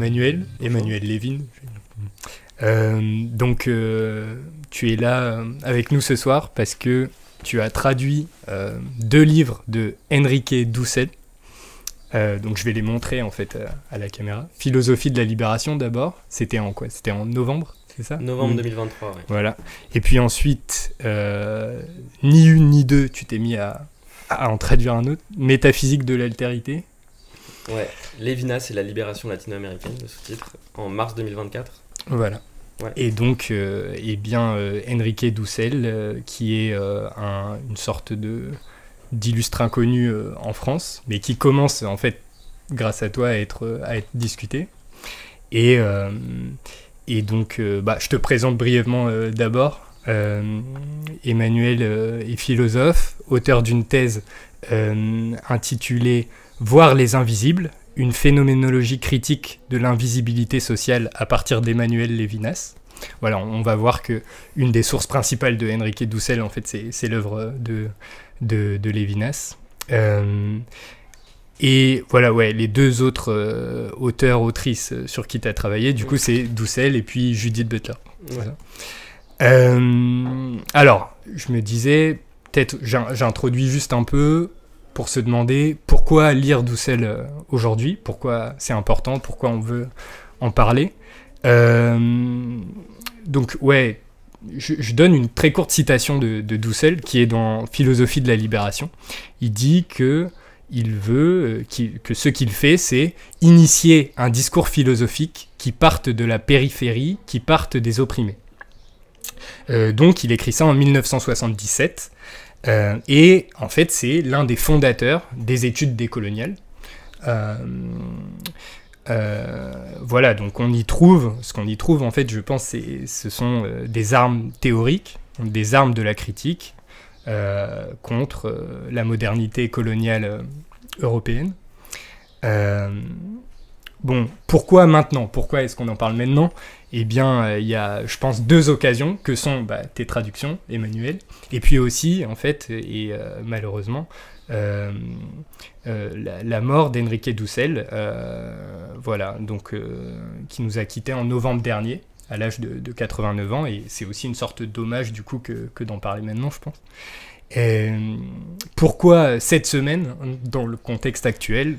Emmanuel Lévin. Tu es là avec nous ce soir parce que tu as traduit 2 livres de Enrique Dussel. Donc je vais les montrer en fait à la caméra. Philosophie de la libération d'abord. C'était en quoi? C'était en novembre, c'est ça? Novembre 2023, oui. Voilà. Et puis ensuite, ni une ni deux, tu t'es mis à en traduire un autre. Métaphysique de l'altérité. Ouais, Lévinas et la libération latino-américaine, le sous-titre, en mars 2024. Voilà. Ouais. Et donc, Enrique Dussel, qui est une sorte d'illustre inconnu en France, mais qui commence, en fait, grâce à toi, à être discuté. Et donc, je te présente brièvement d'abord. Emmanuel est philosophe, auteur d'une thèse intitulée « Voir les invisibles », une phénoménologie critique de l'invisibilité sociale à partir d'Emmanuel Lévinas. Voilà, on va voir que une des sources principales de Enrique Dussel, en fait, c'est l'œuvre de Lévinas. Et voilà, ouais, les 2 autres auteurs, autrices sur qui tu as travaillé, du coup, c'est Dussel et puis Judith Butler. Ouais. Alors, je me disais, peut-être j'introduis juste un peu pour se demander pourquoi lire Dussel aujourd'hui, pourquoi c'est important, pourquoi on veut en parler. Donc, ouais, je donne une très courte citation de Dussel qui est dans Philosophie de la libération. Il dit que ce qu'il fait, c'est initier un discours philosophique qui parte de la périphérie, qui parte des opprimés. Donc, il écrit ça en 1977. Et en fait, c'est l'un des fondateurs des études décoloniales. Voilà, donc ce qu'on y trouve, en fait, je pense, ce sont des armes théoriques, des armes de la critique contre la modernité coloniale européenne. Bon, pourquoi maintenant? Pourquoi est-ce qu'on en parle maintenant? Eh bien, il y a, je pense, 2 occasions que sont tes traductions, Emmanuel, et puis aussi, en fait, malheureusement, la mort d'Enrique Dussel, voilà, donc, qui nous a quittés en novembre dernier, à l'âge de 89 ans, et c'est aussi une sorte d'hommage, du coup, que d'en parler maintenant, je pense. Pourquoi cette semaine, dans le contexte actuel,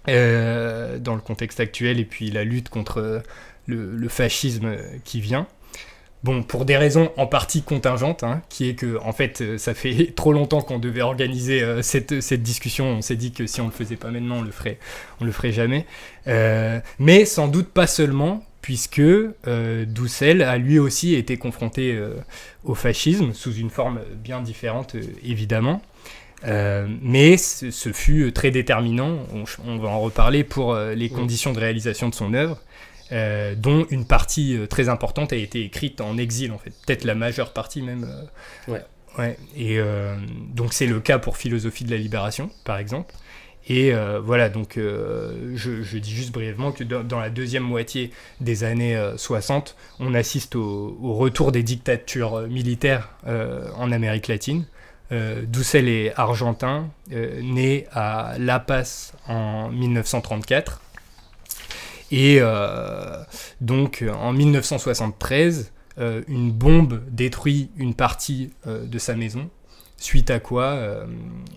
et puis la lutte contre le fascisme qui vient. Bon, pour des raisons en partie contingentes, qui est que, en fait, ça fait trop longtemps qu'on devait organiser cette discussion. On s'est dit que si on le faisait pas maintenant, on le ferait jamais. Mais sans doute pas seulement, puisque Dussel a lui aussi été confronté au fascisme, sous une forme bien différente, évidemment. Mais ce fut très déterminant, on va en reparler, pour les conditions de réalisation de son œuvre, dont une partie très importante a été écrite en exil, en fait, peut-être la majeure partie même. Ouais. Et donc c'est le cas pour Philosophie de la libération, par exemple. Et voilà, donc je dis juste brièvement que dans la deuxième moitié des années 60, on assiste au retour des dictatures militaires en Amérique latine. Dussel est argentin, né à La Paz en 1934. Et donc en 1973, une bombe détruit une partie de sa maison, suite à quoi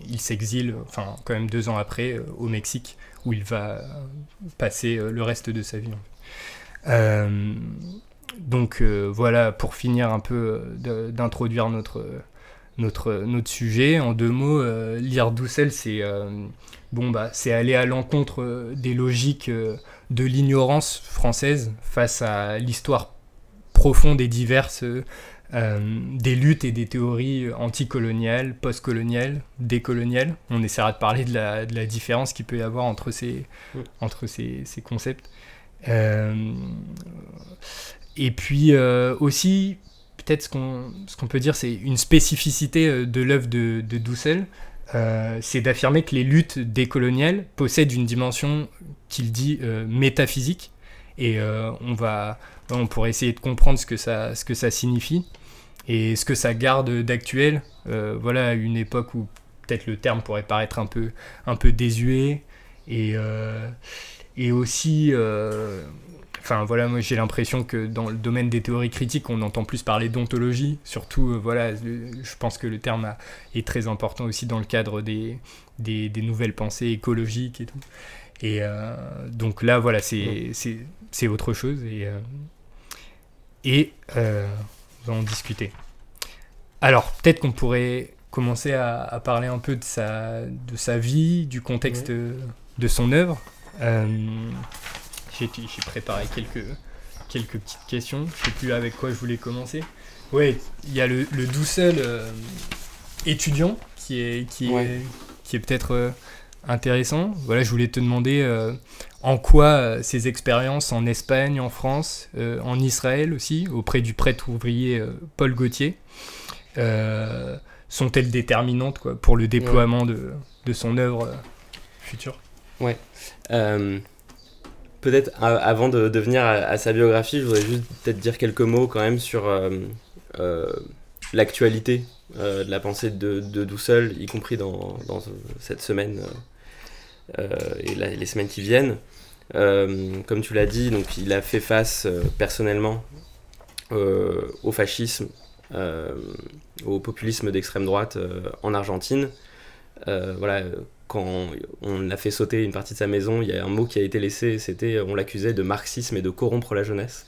il s'exile, enfin quand même 2 ans après, au Mexique, où il va passer le reste de sa vie. Donc voilà, pour finir un peu d'introduire notre sujet, en 2 mots, lire Dussel, c'est aller à l'encontre des logiques de l'ignorance française face à l'histoire profonde et diverse des luttes et des théories anticoloniales, postcoloniales, décoloniales. On essaiera de parler de la différence qu'il peut y avoir entre ces concepts. Et puis aussi, peut-être ce qu'on peut dire, c'est une spécificité de l'œuvre de Dussel, c'est d'affirmer que les luttes décoloniales possèdent une dimension qu'il dit métaphysique, et on pourrait essayer de comprendre ce que ça signifie et ce que ça garde d'actuel, voilà, à une époque où peut-être le terme pourrait paraître un peu désuet, et et aussi, enfin voilà, moi j'ai l'impression que dans le domaine des théories critiques, on entend plus parler d'ontologie, surtout, voilà, je pense que le terme est très important aussi dans le cadre des nouvelles pensées écologiques et tout. Et donc là, voilà, c'est autre chose, et on va en discuter. Alors, peut-être qu'on pourrait commencer à parler un peu de sa vie, du contexte de son œuvre. J'ai préparé quelques petites questions. Je sais plus avec quoi je voulais commencer. Ouais, il y a le Dussel étudiant qui est peut-être intéressant. Voilà, je voulais te demander en quoi ces expériences en Espagne, en France, en Israël aussi, auprès du prêtre ouvrier Paul Gauthier, sont-elles déterminantes, quoi, pour le déploiement de son œuvre future? Ouais. Peut-être avant de venir à sa biographie, je voudrais juste peut-être dire quelques mots quand même sur l'actualité de la pensée de Dussel, y compris dans cette semaine et les semaines qui viennent. Comme tu l'as dit, donc, il a fait face personnellement au fascisme, au populisme d'extrême droite en Argentine. Voilà, quand on a fait sauter une partie de sa maison, il y a un mot qui a été laissé, c'était on l'accusait de marxisme et de corrompre la jeunesse.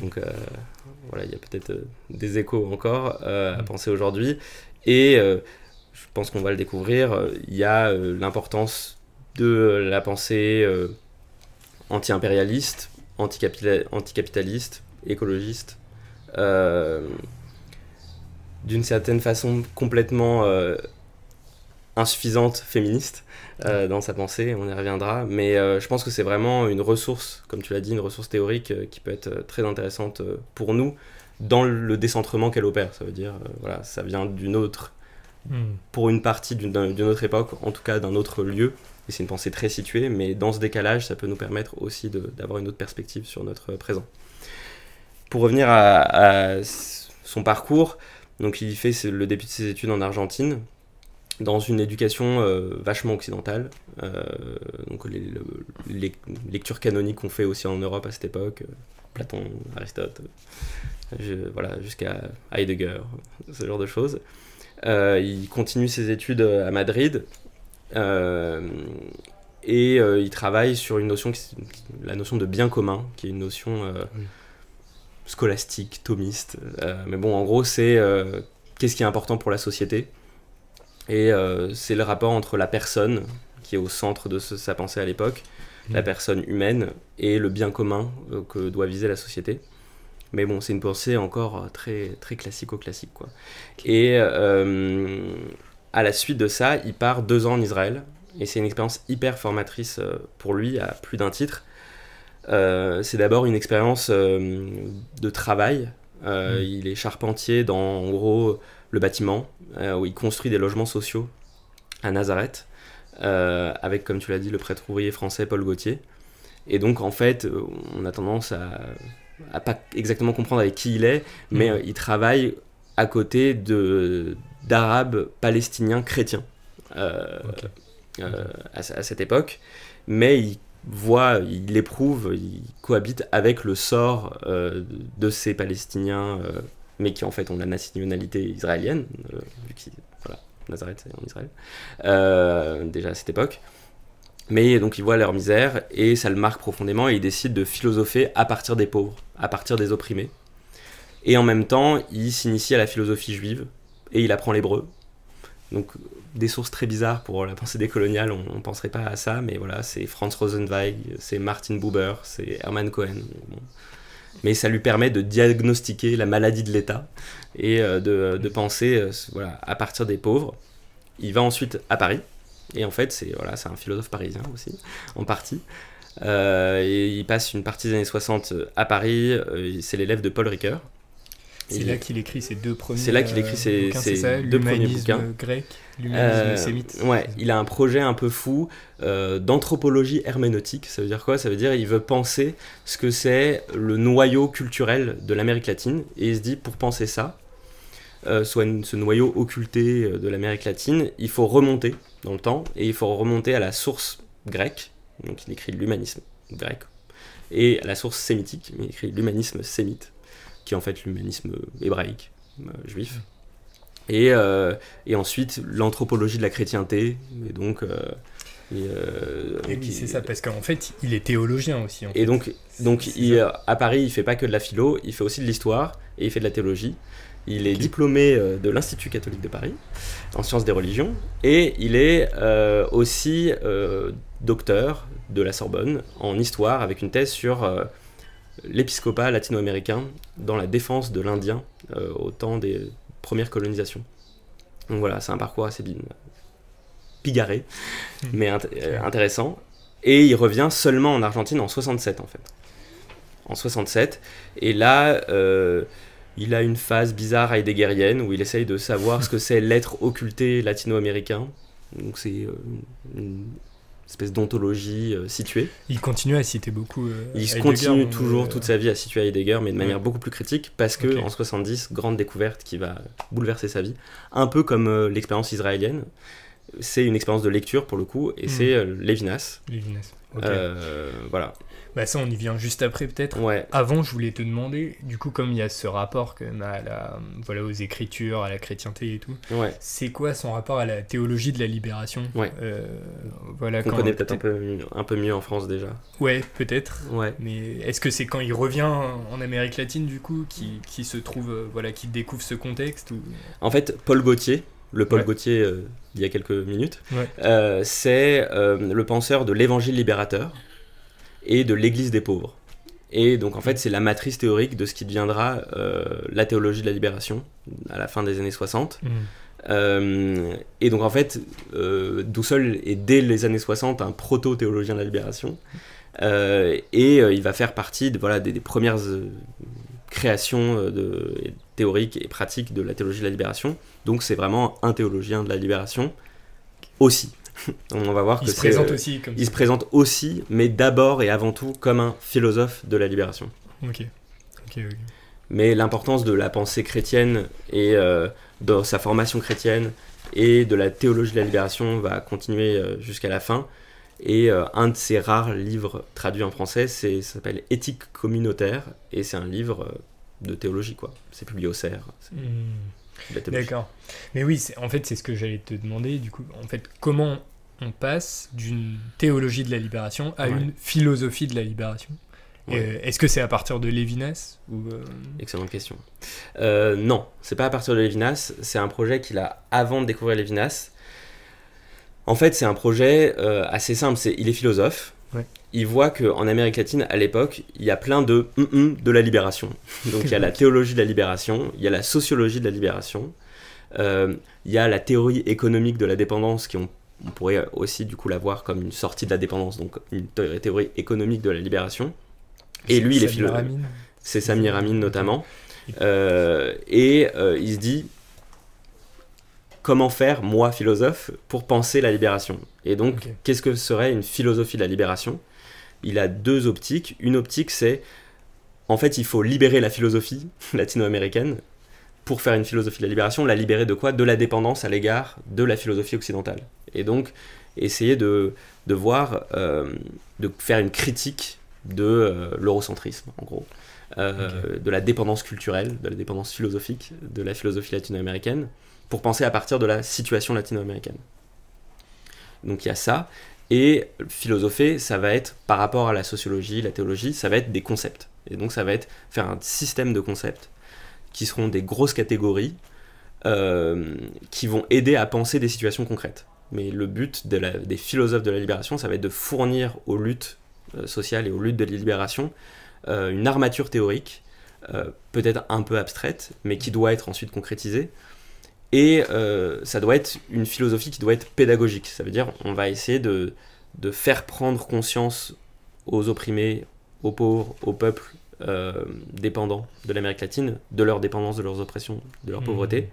Donc voilà, il y a peut-être des échos encore à penser aujourd'hui. Et je pense qu'on va le découvrir, il y a l'importance de la pensée anti-impérialiste, anticapitaliste, écologiste, d'une certaine façon complètement insuffisante féministe dans sa pensée, on y reviendra, mais je pense que c'est vraiment une ressource, comme tu l'as dit, une ressource théorique qui peut être très intéressante pour nous dans le décentrement qu'elle opère. Ça veut dire, voilà, ça vient d'une autre, pour une partie d'une autre époque, en tout cas d'un autre lieu, et c'est une pensée très située, mais dans ce décalage, ça peut nous permettre aussi d'avoir une autre perspective sur notre présent. Pour revenir à son parcours, donc il fait le début de ses études en Argentine, dans une éducation vachement occidentale, donc les lectures canoniques qu'on fait aussi en Europe à cette époque, Platon, Aristote, voilà, jusqu'à Heidegger, ce genre de choses. Il continue ses études à Madrid, et il travaille sur une notion, la notion de bien commun, qui est une notion scolastique, thomiste, mais bon, en gros, c'est qu'est-ce qui est important pour la société. Et c'est le rapport entre la personne, qui est au centre de sa pensée à l'époque, la personne humaine, et le bien commun que doit viser la société. Mais bon, c'est une pensée encore très, très classico-classique, quoi. Et à la suite de ça, il part 2 ans en Israël, et c'est une expérience hyper formatrice pour lui, à plus d'un titre. C'est d'abord une expérience de travail. Il est charpentier dans, en gros, le bâtiment, où il construit des logements sociaux à Nazareth, avec, comme tu l'as dit, le prêtre ouvrier français Paul Gauthier. Et donc, en fait, on a tendance à pas exactement comprendre avec qui il est, mais il travaille à côté d'Arabes palestiniens chrétiens à cette époque, mais il éprouve, il cohabite avec le sort de ces Palestiniens, mais qui en fait ont la nationalité israélienne, vu que voilà, Nazareth c'est en Israël, déjà à cette époque. Mais donc il voit leur misère et ça le marque profondément et il décide de philosopher à partir des pauvres, à partir des opprimés. Et en même temps, il s'initie à la philosophie juive et il apprend l'hébreu. Donc des sources très bizarres pour la pensée décoloniale, on ne penserait pas à ça, mais voilà, c'est Franz Rosenzweig, c'est Martin Buber, c'est Hermann Cohen. Bon. Mais ça lui permet de diagnostiquer la maladie de l'État et de penser voilà, à partir des pauvres. Il va ensuite à Paris. Et en fait, c'est un philosophe parisien aussi, en partie. Et il passe une partie des années 60 à Paris. C'est l'élève de Paul Ricoeur. C'est là qu'il écrit ses deux premiers bouquins. C'est là qu'il écrit ses deux premiers bouquins. L'humanisme grec, l'humanisme sémite. Ouais, il a un projet un peu fou d'anthropologie herméneutique. Ça veut dire quoi ? Ça veut dire qu'il veut penser ce que c'est le noyau culturel de l'Amérique latine. Et il se dit, pour penser ça, ce noyau occulté de l'Amérique latine, il faut remonter dans le temps et il faut remonter à la source grecque donc il écrit l'humanisme grec, et à la source sémitique, il écrit l'humanisme sémite, qui est en fait l'humanisme hébraïque, juif. Et ensuite l'anthropologie de la chrétienté, et donc... oui, c'est ça, parce qu'en fait, il est théologien aussi. Et donc à Paris, il fait pas que de la philo, il fait aussi de l'histoire, et il fait de la théologie. Il est diplômé de l'Institut catholique de Paris, en sciences des religions, et il est aussi docteur de la Sorbonne en histoire, avec une thèse sur l'épiscopat latino-américain dans la défense de l'Indien au temps des premières colonisations. Donc voilà, c'est un parcours assez bigarré, mais intéressant. Et il revient seulement en Argentine en 67, en fait. En 67, et là... il a une phase bizarre heideggerienne où il essaye de savoir ce que c'est l'être occulté latino-américain. Donc c'est une espèce d'ontologie située. Il continue à citer beaucoup il continue toujours toute sa vie à situer Heidegger, mais de manière beaucoup plus critique, parce que en 70, grande découverte qui va bouleverser sa vie. Un peu comme l'expérience israélienne. C'est une expérience de lecture pour le coup, et c'est Lévinas. Lévinas. Voilà. Bah ça, on y vient juste après peut-être. Ouais. Avant, je voulais te demander, du coup, comme il y a ce rapport quand même voilà, aux écritures, à la chrétienté et tout, c'est quoi son rapport à la théologie de la libération? Voilà, qu'on connaît peut-être un peu mieux en France déjà. Ouais, peut-être. Ouais. Mais est-ce que c'est quand il revient en Amérique latine, du coup, qui se trouve, voilà, qui découvre ce contexte ou... En fait, Paul Gauthier, Gauthier il y a quelques minutes, c'est le penseur de l'évangile libérateur et de l'église des pauvres. Et donc en fait c'est la matrice théorique de ce qui deviendra la théologie de la libération à la fin des années 60. Et donc en fait Dussel est dès les années 60 un proto-théologien de la libération, et il va faire partie des premières créations théoriques et pratiques de la théologie de la libération. Donc c'est vraiment un théologien de la libération aussi. On va voir il se présente aussi, mais d'abord et avant tout comme un philosophe de la libération. Ok. Mais l'importance de la pensée chrétienne et de sa formation chrétienne et de la théologie de la libération va continuer jusqu'à la fin. Et un de ses rares livres traduits en français, ça s'appelle Éthique communautaire, et c'est un livre de théologie, quoi. C'est publié au CERF. D'accord. Mais oui, en fait, c'est ce que j'allais te demander, du coup. En fait, comment on passe d'une théologie de la libération à une philosophie de la libération? Est-ce que c'est à partir de Lévinas ou Excellente question. Non, c'est pas à partir de Lévinas. C'est un projet qu'il a avant de découvrir Lévinas. En fait, c'est un projet assez simple. Il est philosophe. Il voit qu'en Amérique latine, à l'époque, il y a plein de la libération. Donc il y a la théologie de la libération, il y a la sociologie de la libération, il y a la théorie économique de la dépendance, on pourrait aussi du coup la voir comme une sortie de la dépendance, donc une théorie économique de la libération. Et lui, il est philosophe. C'est Samir Amin notamment. Et il se dit... Comment faire, moi, philosophe, pour penser la libération? Et donc, qu'est-ce que serait une philosophie de la libération? Il a deux optiques. Une optique, c'est, en fait, il faut libérer la philosophie latino-américaine pour faire une philosophie de la libération. La libérer de quoi? De la dépendance à l'égard de la philosophie occidentale. Et donc, essayer de voir, de faire une critique de l'eurocentrisme, en gros. De la dépendance culturelle, de la dépendance philosophique de la philosophie latino-américaine, pour penser à partir de la situation latino-américaine. Donc il y a ça, et philosopher, ça va être, par rapport à la sociologie, la théologie, ça va être des concepts. Et donc ça va être faire un système de concepts, qui seront des grosses catégories, qui vont aider à penser des situations concrètes. Mais le but des philosophes de la libération, ça va être de fournir aux luttes sociales et aux luttes de la libération une armature théorique, peut-être un peu abstraite, mais qui doit être ensuite concrétisée. Et ça doit être une philosophie qui doit être pédagogique. Ça veut dire on va essayer de faire prendre conscience aux opprimés, aux pauvres, aux peuples dépendants de l'Amérique latine, de leur dépendance, de leurs oppressions, de leur pauvreté,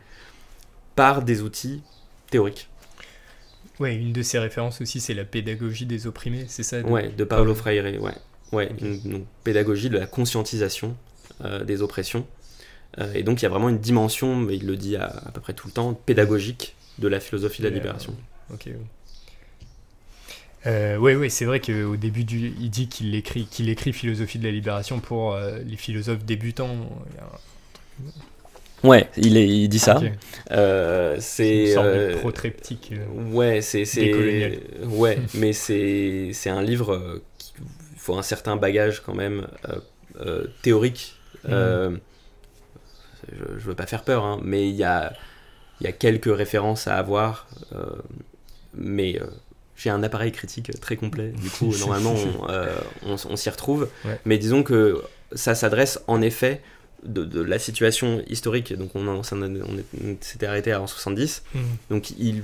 par des outils théoriques. Ouais, une de ses références aussi, c'est la pédagogie des opprimés, c'est ça? De Paulo Freire, une pédagogie de la conscientisation des oppressions. Et donc il y a vraiment une dimension, mais il le dit à peu près tout le temps, pédagogique de la philosophie de la libération. Ouais, c'est vrai qu'au début, il dit qu'il écrit Philosophie de la libération pour les philosophes débutants. Ouais, il dit ça. Ok. C'est une sorte de protreptique ouais, décolonial. ouais, mais c'est un livre il faut un certain bagage quand même théorique. Je veux pas faire peur, hein, mais il y a quelques références à avoir, mais j'ai un appareil critique très complet, du coup normalement on s'y retrouve. Ouais. Mais disons que ça s'adresse en effet de la situation historique, donc on s'était arrêté en 70, donc il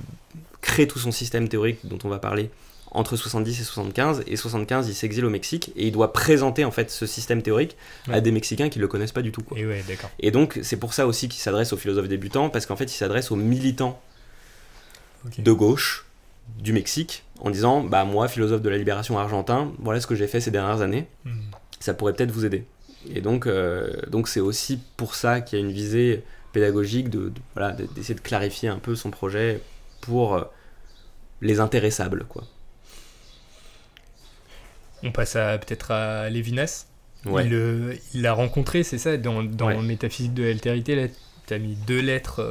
crée tout son système théorique dont on va parler entre 70 et 75, et 75 il s'exile au Mexique, et il doit présenter en fait ce système théorique à des Mexicains qui le connaissent pas du tout, quoi. Et ouais, d'accord. Et donc c'est pour ça aussi qu'il s'adresse aux philosophes débutants, parce qu'en fait il s'adresse aux militants de gauche du Mexique, en disant bah moi, philosophe de la libération argentin, voilà ce que j'ai fait ces dernières années, ça pourrait peut-être vous aider. Et donc c'est aussi pour ça qu'il y a une visée pédagogique d'essayer de clarifier un peu son projet pour les intéressables, quoi. On passe peut-être à Lévinas. Ouais. Il l'a rencontré, c'est ça, dans Ouais. Métaphysique de l'altérité, là, tu as mis 2 lettres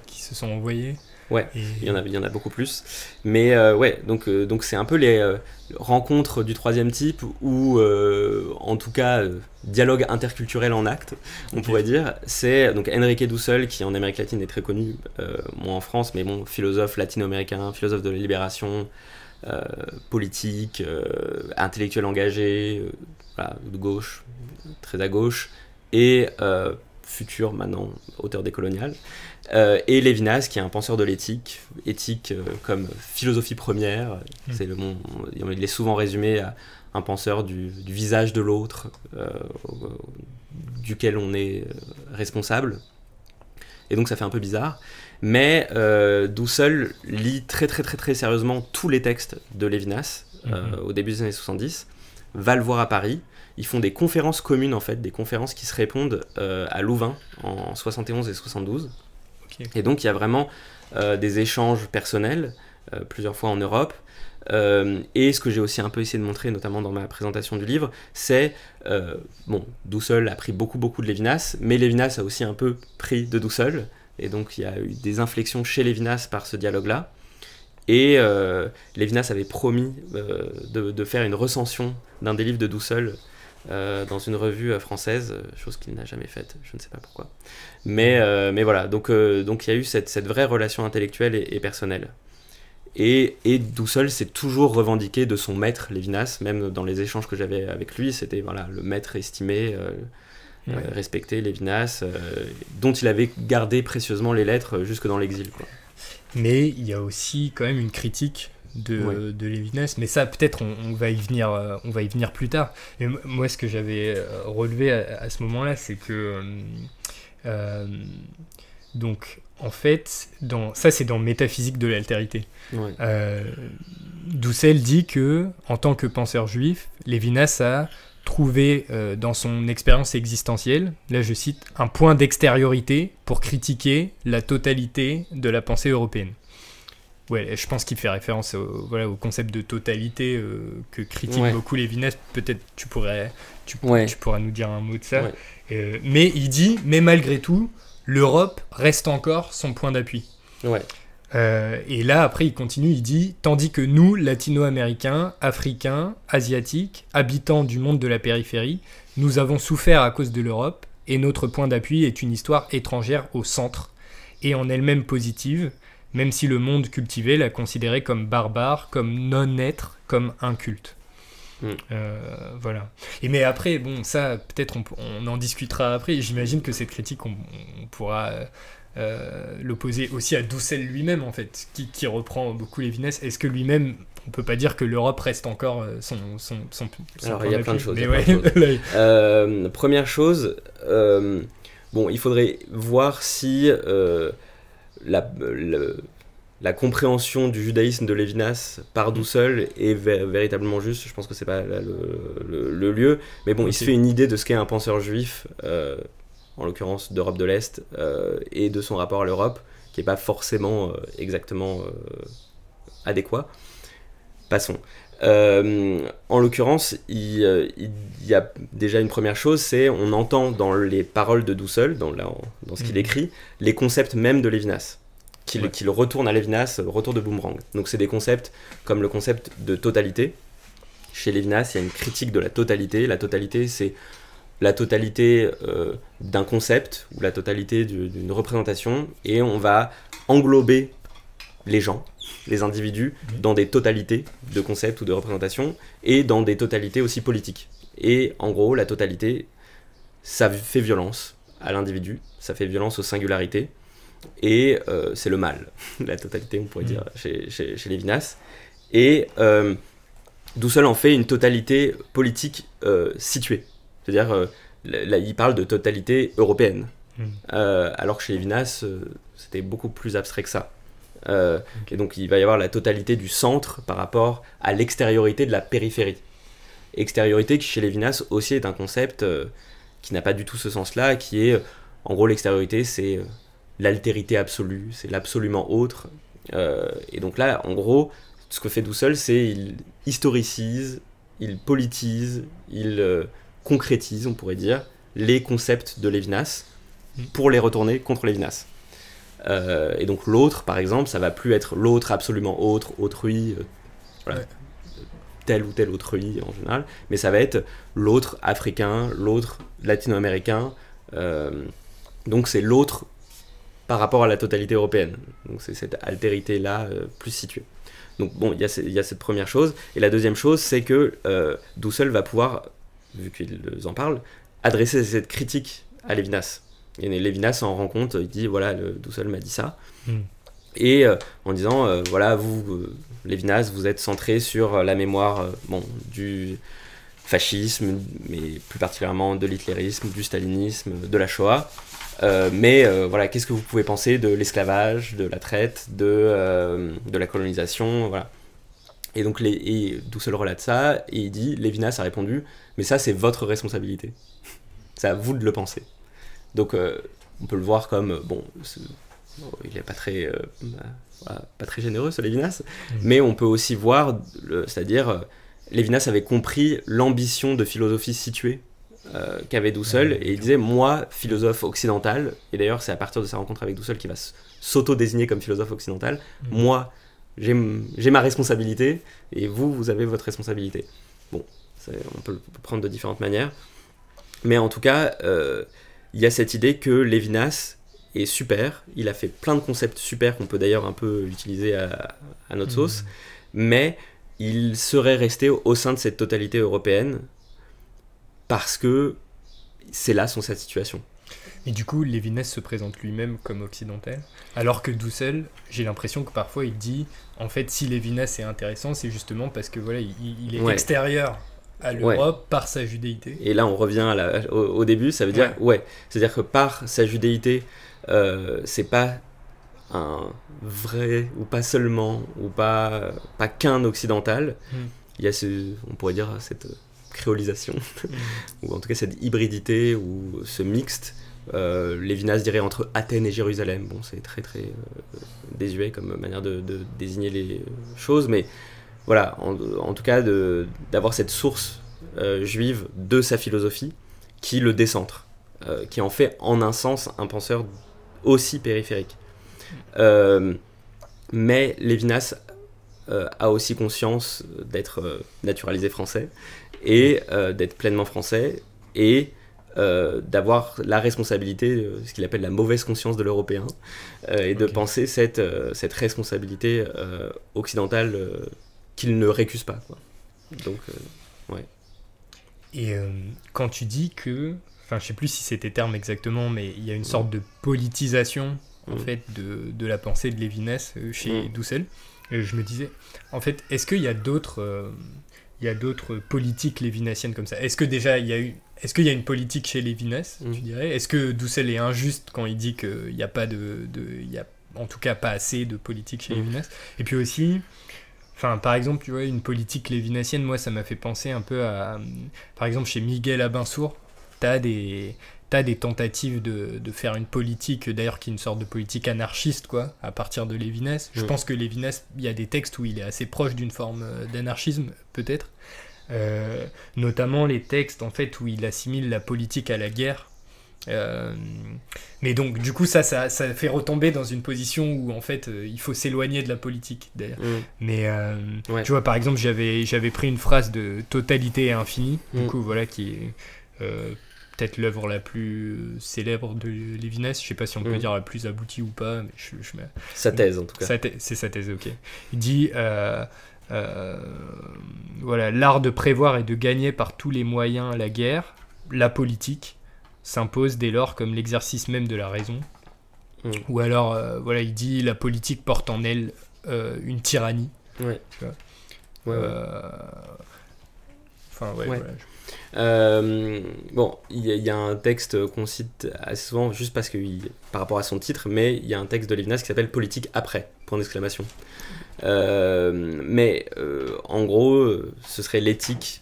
qui se sont envoyées. Ouais, et... il y en a beaucoup plus. Mais ouais, donc c'est un peu les rencontres du troisième type, ou en tout cas dialogue interculturel en acte, on pourrait dire. C'est donc Enrique Dussel, qui en Amérique latine est très connu, moins en France, mais bon, philosophe latino-américain, philosophe de la libération, politique, intellectuel engagé, de gauche, très à gauche, et futur maintenant auteur décolonial. Et Lévinas, qui est un penseur de l'éthique, comme philosophie première. Il est souvent résumé à un penseur du visage de l'autre, duquel on est responsable. Et donc ça fait un peu bizarre. Mais Dussel lit très très très très sérieusement tous les textes de Lévinas au début des années 70, va le voir à Paris. Ils font des conférences communes, en fait, des conférences qui se répondent à Louvain en 71 et 72. Okay. Et donc il y a vraiment des échanges personnels, plusieurs fois en Europe. Et ce que j'ai aussi un peu essayé de montrer, notamment dans ma présentation du livre, c'est, Dussel a pris beaucoup de Lévinas, mais Lévinas a aussi un peu pris de Dussel. Et donc il y a eu des inflexions chez Lévinas par ce dialogue-là. Et Lévinas avait promis de faire une recension d'un des livres de Dussel dans une revue française, chose qu'il n'a jamais faite, je ne sais pas pourquoi. Mais voilà, donc il y a eu cette vraie relation intellectuelle et personnelle. Et Dussel s'est toujours revendiqué de son maître, Lévinas, même dans les échanges que j'avais avec lui, c'était le maître estimé, respecté, Lévinas, dont il avait gardé précieusement les lettres jusque dans l'exil, quoi. Mais il y a aussi quand même une critique de Lévinas, mais ça peut-être on va y venir plus tard. Et moi ce que j'avais relevé à ce moment-là, c'est que donc en fait ça c'est dans Métaphysique de l'altérité. Dussel dit que en tant que penseur juif, Lévinas a trouvé dans son expérience existentielle, là je cite, un point d'extériorité pour critiquer la totalité de la pensée européenne. Ouais, je pense qu'il fait référence au concept de totalité que critique beaucoup Lévinas. Peut-être tu pourras nous dire un mot de ça. Ouais. Mais il dit, mais malgré tout, l'Europe reste encore son point d'appui. Ouais. Et là, après, il continue, il dit « Tandis que nous, latino-américains, africains, asiatiques, habitants du monde de la périphérie, nous avons souffert à cause de l'Europe, et notre point d'appui est une histoire étrangère au centre, et en elle-même positive, même si le monde cultivé l'a considérée comme barbare, comme non-être, comme inculte. » Voilà. Mais après, bon, ça, peut-être on en discutera après. J'imagine que cette critique, on pourra... l'opposer aussi à Dussel lui-même, en fait, qui reprend beaucoup Lévinas. Est-ce que lui-même, on peut pas dire que l'Europe reste encore son Alors, il y a plein de choses. Première chose, il faudrait voir si la compréhension du judaïsme de Lévinas par Dussel est véritablement juste. Je pense que c'est pas là le lieu, mais bon, il se fait une idée de ce qu'est un penseur juif, en l'occurrence d'Europe de l'Est, et de son rapport à l'Europe, qui n'est pas forcément exactement adéquat. Passons. En l'occurrence, il y a déjà une première chose, c'est on entend dans les paroles de Dussel, dans ce qu'il écrit, les concepts même de Lévinas, qu'il retourne à Lévinas, retour de boomerang. Donc c'est des concepts comme le concept de totalité. Chez Lévinas, il y a une critique de la totalité. La totalité, c'est la totalité d'un concept ou la totalité d'une représentation, et on va englober les gens, les individus, dans des totalités de concepts ou de représentations, et dans des totalités aussi politiques. Et en gros, la totalité, ça fait violence à l'individu, ça fait violence aux singularités, et c'est le mal, la totalité, on pourrait dire, chez Lévinas. Et Dussel en fait une totalité politique située. C'est-à-dire, là, il parle de totalité européenne, alors que chez Lévinas, c'était beaucoup plus abstrait que ça. Et donc il va y avoir la totalité du centre par rapport à l'extériorité de la périphérie. Extériorité qui chez Lévinas aussi est un concept qui n'a pas du tout ce sens-là, qui est, en gros, l'extériorité, c'est l'altérité absolue, c'est l'absolument autre. Et donc là, en gros, ce que fait Dussel, c'est il historicise, il politise, il concrétise, on pourrait dire, les concepts de Lévinas pour les retourner contre Lévinas. Et donc l'autre, par exemple, ça va plus être l'autre absolument autre, autrui, voilà, tel ou tel autrui en général, mais ça va être l'autre africain, l'autre latino-américain, donc c'est l'autre par rapport à la totalité européenne. Donc c'est cette altérité-là plus située. Donc bon, il y a cette première chose, et la deuxième chose, c'est que Dussel va pouvoir, vu qu'ils en parlent, adresser cette critique à Lévinas. Et Lévinas s'en rend compte, il dit voilà, Dussel m'a dit ça. Et en disant voilà, vous, Lévinas, vous êtes centré sur la mémoire du fascisme, mais plus particulièrement de l'hitlérisme, du stalinisme, de la Shoah. Mais voilà, qu'est-ce que vous pouvez penser de l'esclavage, de la traite, de la colonisation, voilà. Et donc Dussel relate ça, et il dit, Lévinas a répondu, mais ça c'est votre responsabilité. C'est à vous de le penser. Donc on peut le voir comme, il n'est pas très généreux ce Lévinas, mais on peut aussi voir, c'est-à-dire, Lévinas avait compris l'ambition de philosophie située qu'avait Dussel, et il disait, moi, philosophe occidental, et d'ailleurs c'est à partir de sa rencontre avec Dussel qu'il va s'auto-désigner comme philosophe occidental, moi, j'ai ma responsabilité, et vous avez votre responsabilité. Bon, on peut le prendre de différentes manières, mais en tout cas, il y a cette idée que Lévinas est super, il a fait plein de concepts super qu'on peut d'ailleurs un peu utiliser à notre sauce, mais il serait resté au sein de cette totalité européenne parce que c'est là sa situation. Et du coup, Lévinas se présente lui-même comme occidental, alors que Dussel, j'ai l'impression que parfois il dit, en fait, si Lévinas est intéressant, c'est justement parce que voilà, il est extérieur à l'Europe par sa judéité. Et là, on revient au début, ça veut dire, c'est-à-dire que par sa judéité, c'est pas un vrai, ou pas seulement, ou pas qu'un occidental. Il y a on pourrait dire cette créolisation, ou en tout cas cette hybridité, ou ce mixte. Lévinas dirait entre Athènes et Jérusalem. Bon, c'est très très désuet comme manière de désigner les choses, mais voilà, en tout cas d'avoir cette source juive de sa philosophie qui le décentre, qui en fait en un sens un penseur aussi périphérique. Mais Lévinas a aussi conscience d'être naturalisé français et d'être pleinement français et d'avoir la responsabilité, ce qu'il appelle la mauvaise conscience de l'européen, et de penser cette responsabilité occidentale qu'il ne récuse pas, quoi. Donc, ouais. Et quand tu dis que, enfin je sais plus si c'est tes termes exactement, mais il y a une sorte de politisation en fait de la pensée de Lévinas chez Dussel, je me disais, en fait, est-ce qu'il y a d'autres politiques lévinassiennes comme ça? Est-ce que déjà il y a une politique chez Lévinas, tu dirais? Est-ce que Dussel est injuste quand il dit qu'il n'y a pas il y a en tout cas pas assez de politique chez Lévinas? Et puis aussi, enfin, par exemple, tu vois, une politique lévinassienne, moi, ça m'a fait penser un peu à... Par exemple, chez Miguel Abensour, t'as t'as des tentatives de faire une politique, d'ailleurs qui est une sorte de politique anarchiste, quoi, à partir de Lévinas. Je pense que Lévinas, il y a des textes où il est assez proche d'une forme d'anarchisme, peut-être. Notamment les textes, en fait, où il assimile la politique à la guerre. Mais donc, du coup, ça fait retomber dans une position où, en fait, il faut s'éloigner de la politique, d'ailleurs. Mais, tu vois, par exemple, j'avais pris une phrase de Totalité et Infini, du coup, voilà, qui est... peut-être l'œuvre la plus célèbre de Lévinas, je sais pas si on peut dire la plus aboutie ou pas, mais sa thèse en tout cas. C'est sa thèse, ok. Il dit voilà, l'art de prévoir et de gagner par tous les moyens la guerre, la politique, s'impose dès lors comme l'exercice même de la raison. Ou alors, voilà, il dit la politique porte en elle une tyrannie. Ouais. Tu vois. Enfin, ouais. Voilà. Bon, il y a un texte qu'on cite assez souvent, juste parce que par rapport à son titre, mais il y a un texte de Lévinas qui s'appelle Politique après, point d'exclamation. Mais en gros, ce serait l'éthique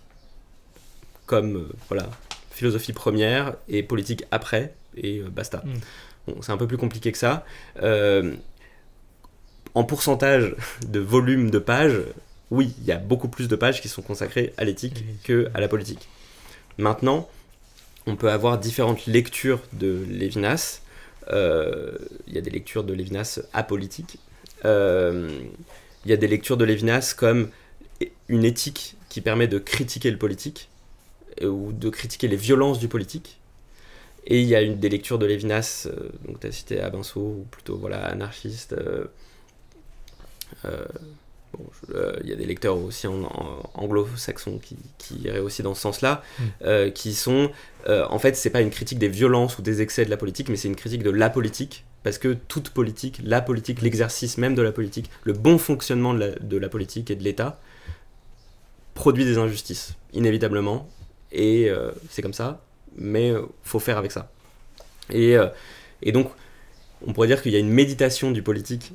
comme voilà, philosophie première et politique après, et basta. Bon, c'est un peu plus compliqué que ça. En pourcentage de volume de pages, oui, il y a beaucoup plus de pages qui sont consacrées à l'éthique qu'à la politique. Maintenant, on peut avoir différentes lectures de Lévinas. Il y a des lectures de Lévinas apolitiques. Il y a des lectures de Lévinas comme une éthique qui permet de critiquer le politique ou de critiquer les violences du politique. Et il y a des lectures de Lévinas, donc tu as cité Abenso, ou plutôt voilà, anarchiste. Il y a des lecteurs aussi en anglo-saxons qui iraient aussi dans ce sens-là, qui sont... en fait, c'est pas une critique des violences ou des excès de la politique, mais c'est une critique de la politique, parce que toute politique, la politique, l'exercice même de la politique, le bon fonctionnement de la politique et de l'État, produit des injustices, inévitablement, et c'est comme ça, mais faut faire avec ça. Et donc, on pourrait dire qu'il y a une méditation du politique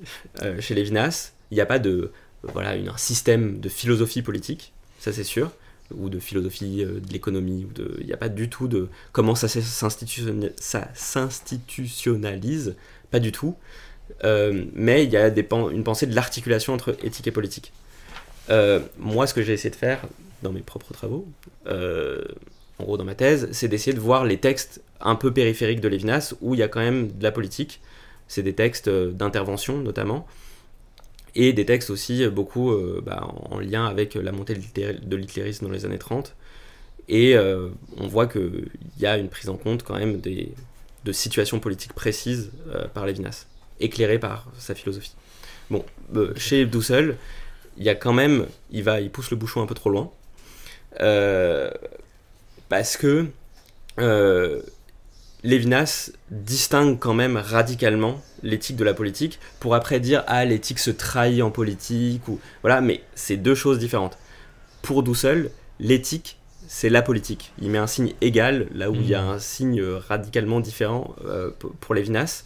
chez Lévinas. Il n'y a pas de... voilà, un système de philosophie politique, ça c'est sûr, ou de philosophie de l'économie, il n'y a pas du tout de comment ça s'institutionnalise, pas du tout, mais il y a une pensée de l'articulation entre éthique et politique. Moi, ce que j'ai essayé de faire dans mes propres travaux, en gros dans ma thèse, c'est d'essayer de voir les textes un peu périphériques de Lévinas, où il y a quand même de la politique, c'est des textes d'intervention notamment, et des textes aussi beaucoup en lien avec la montée de l'hitlérisme dans les années 30. Et on voit qu'il y a une prise en compte quand même de situations politiques précises par Lévinas, éclairées par sa philosophie. Bon, chez Dussel, il y a quand même, il pousse le bouchon un peu trop loin, parce que Lévinas distingue quand même radicalement l'éthique de la politique, pour après dire « Ah, l'éthique se trahit en politique », ou voilà, mais c'est deux choses différentes. Pour Dussel, l'éthique, c'est la politique. Il met un signe égal, là où il y a un signe radicalement différent pour Lévinas.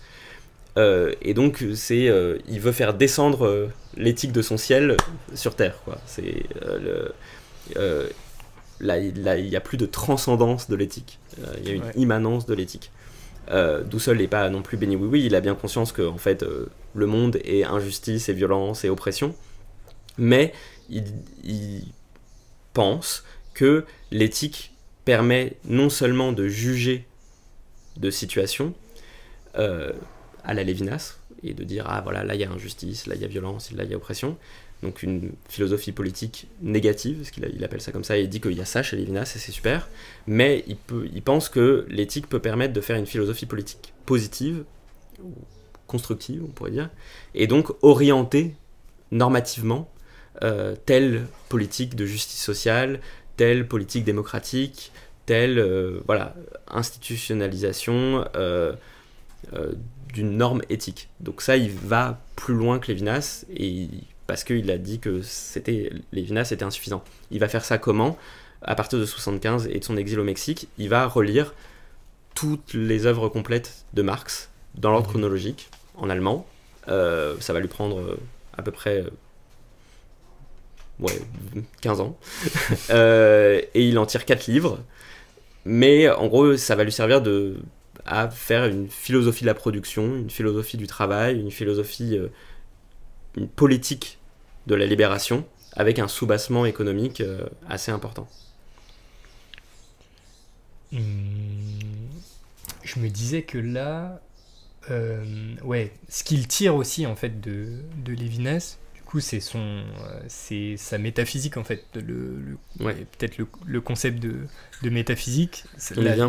Et donc, il veut faire descendre l'éthique de son ciel sur Terre, quoi. Là, il n'y a plus de transcendance de l'éthique. Il y a une immanence de l'éthique. Dussel n'est pas non plus béni oui-oui, il a bien conscience que en fait, le monde est injustice et violence et oppression, mais il pense que l'éthique permet non seulement de juger de situations à la Lévinas, et de dire « Ah voilà, là il y a injustice, là il y a violence, là il y a oppression », donc une philosophie politique négative, parce qu'il appelle ça comme ça, et il dit qu'il y a ça chez Lévinas, et c'est super, mais il pense que l'éthique peut permettre de faire une philosophie politique positive, ou constructive, on pourrait dire, et donc orienter normativement telle politique de justice sociale, telle politique démocratique, telle institutionnalisation d'une norme éthique. Donc ça, il va plus loin que Lévinas, parce qu'il a dit que Lévinas était insuffisant. Il va faire ça comment ? À partir de 1975 et de son exil au Mexique, il va relire toutes les œuvres complètes de Marx, dans l'ordre chronologique, en allemand. Ça va lui prendre à peu près 15 ans. Et il en tire 4 livres. Mais en gros, ça va lui servir à faire une philosophie de la production, une philosophie du travail, une philosophie, une politique de la libération, avec un soubassement économique assez important. Je me disais que là, ouais, ce qu'il tire aussi en fait de Lévinas, du coup, c'est sa métaphysique en fait, Ouais. peut-être le concept de métaphysique.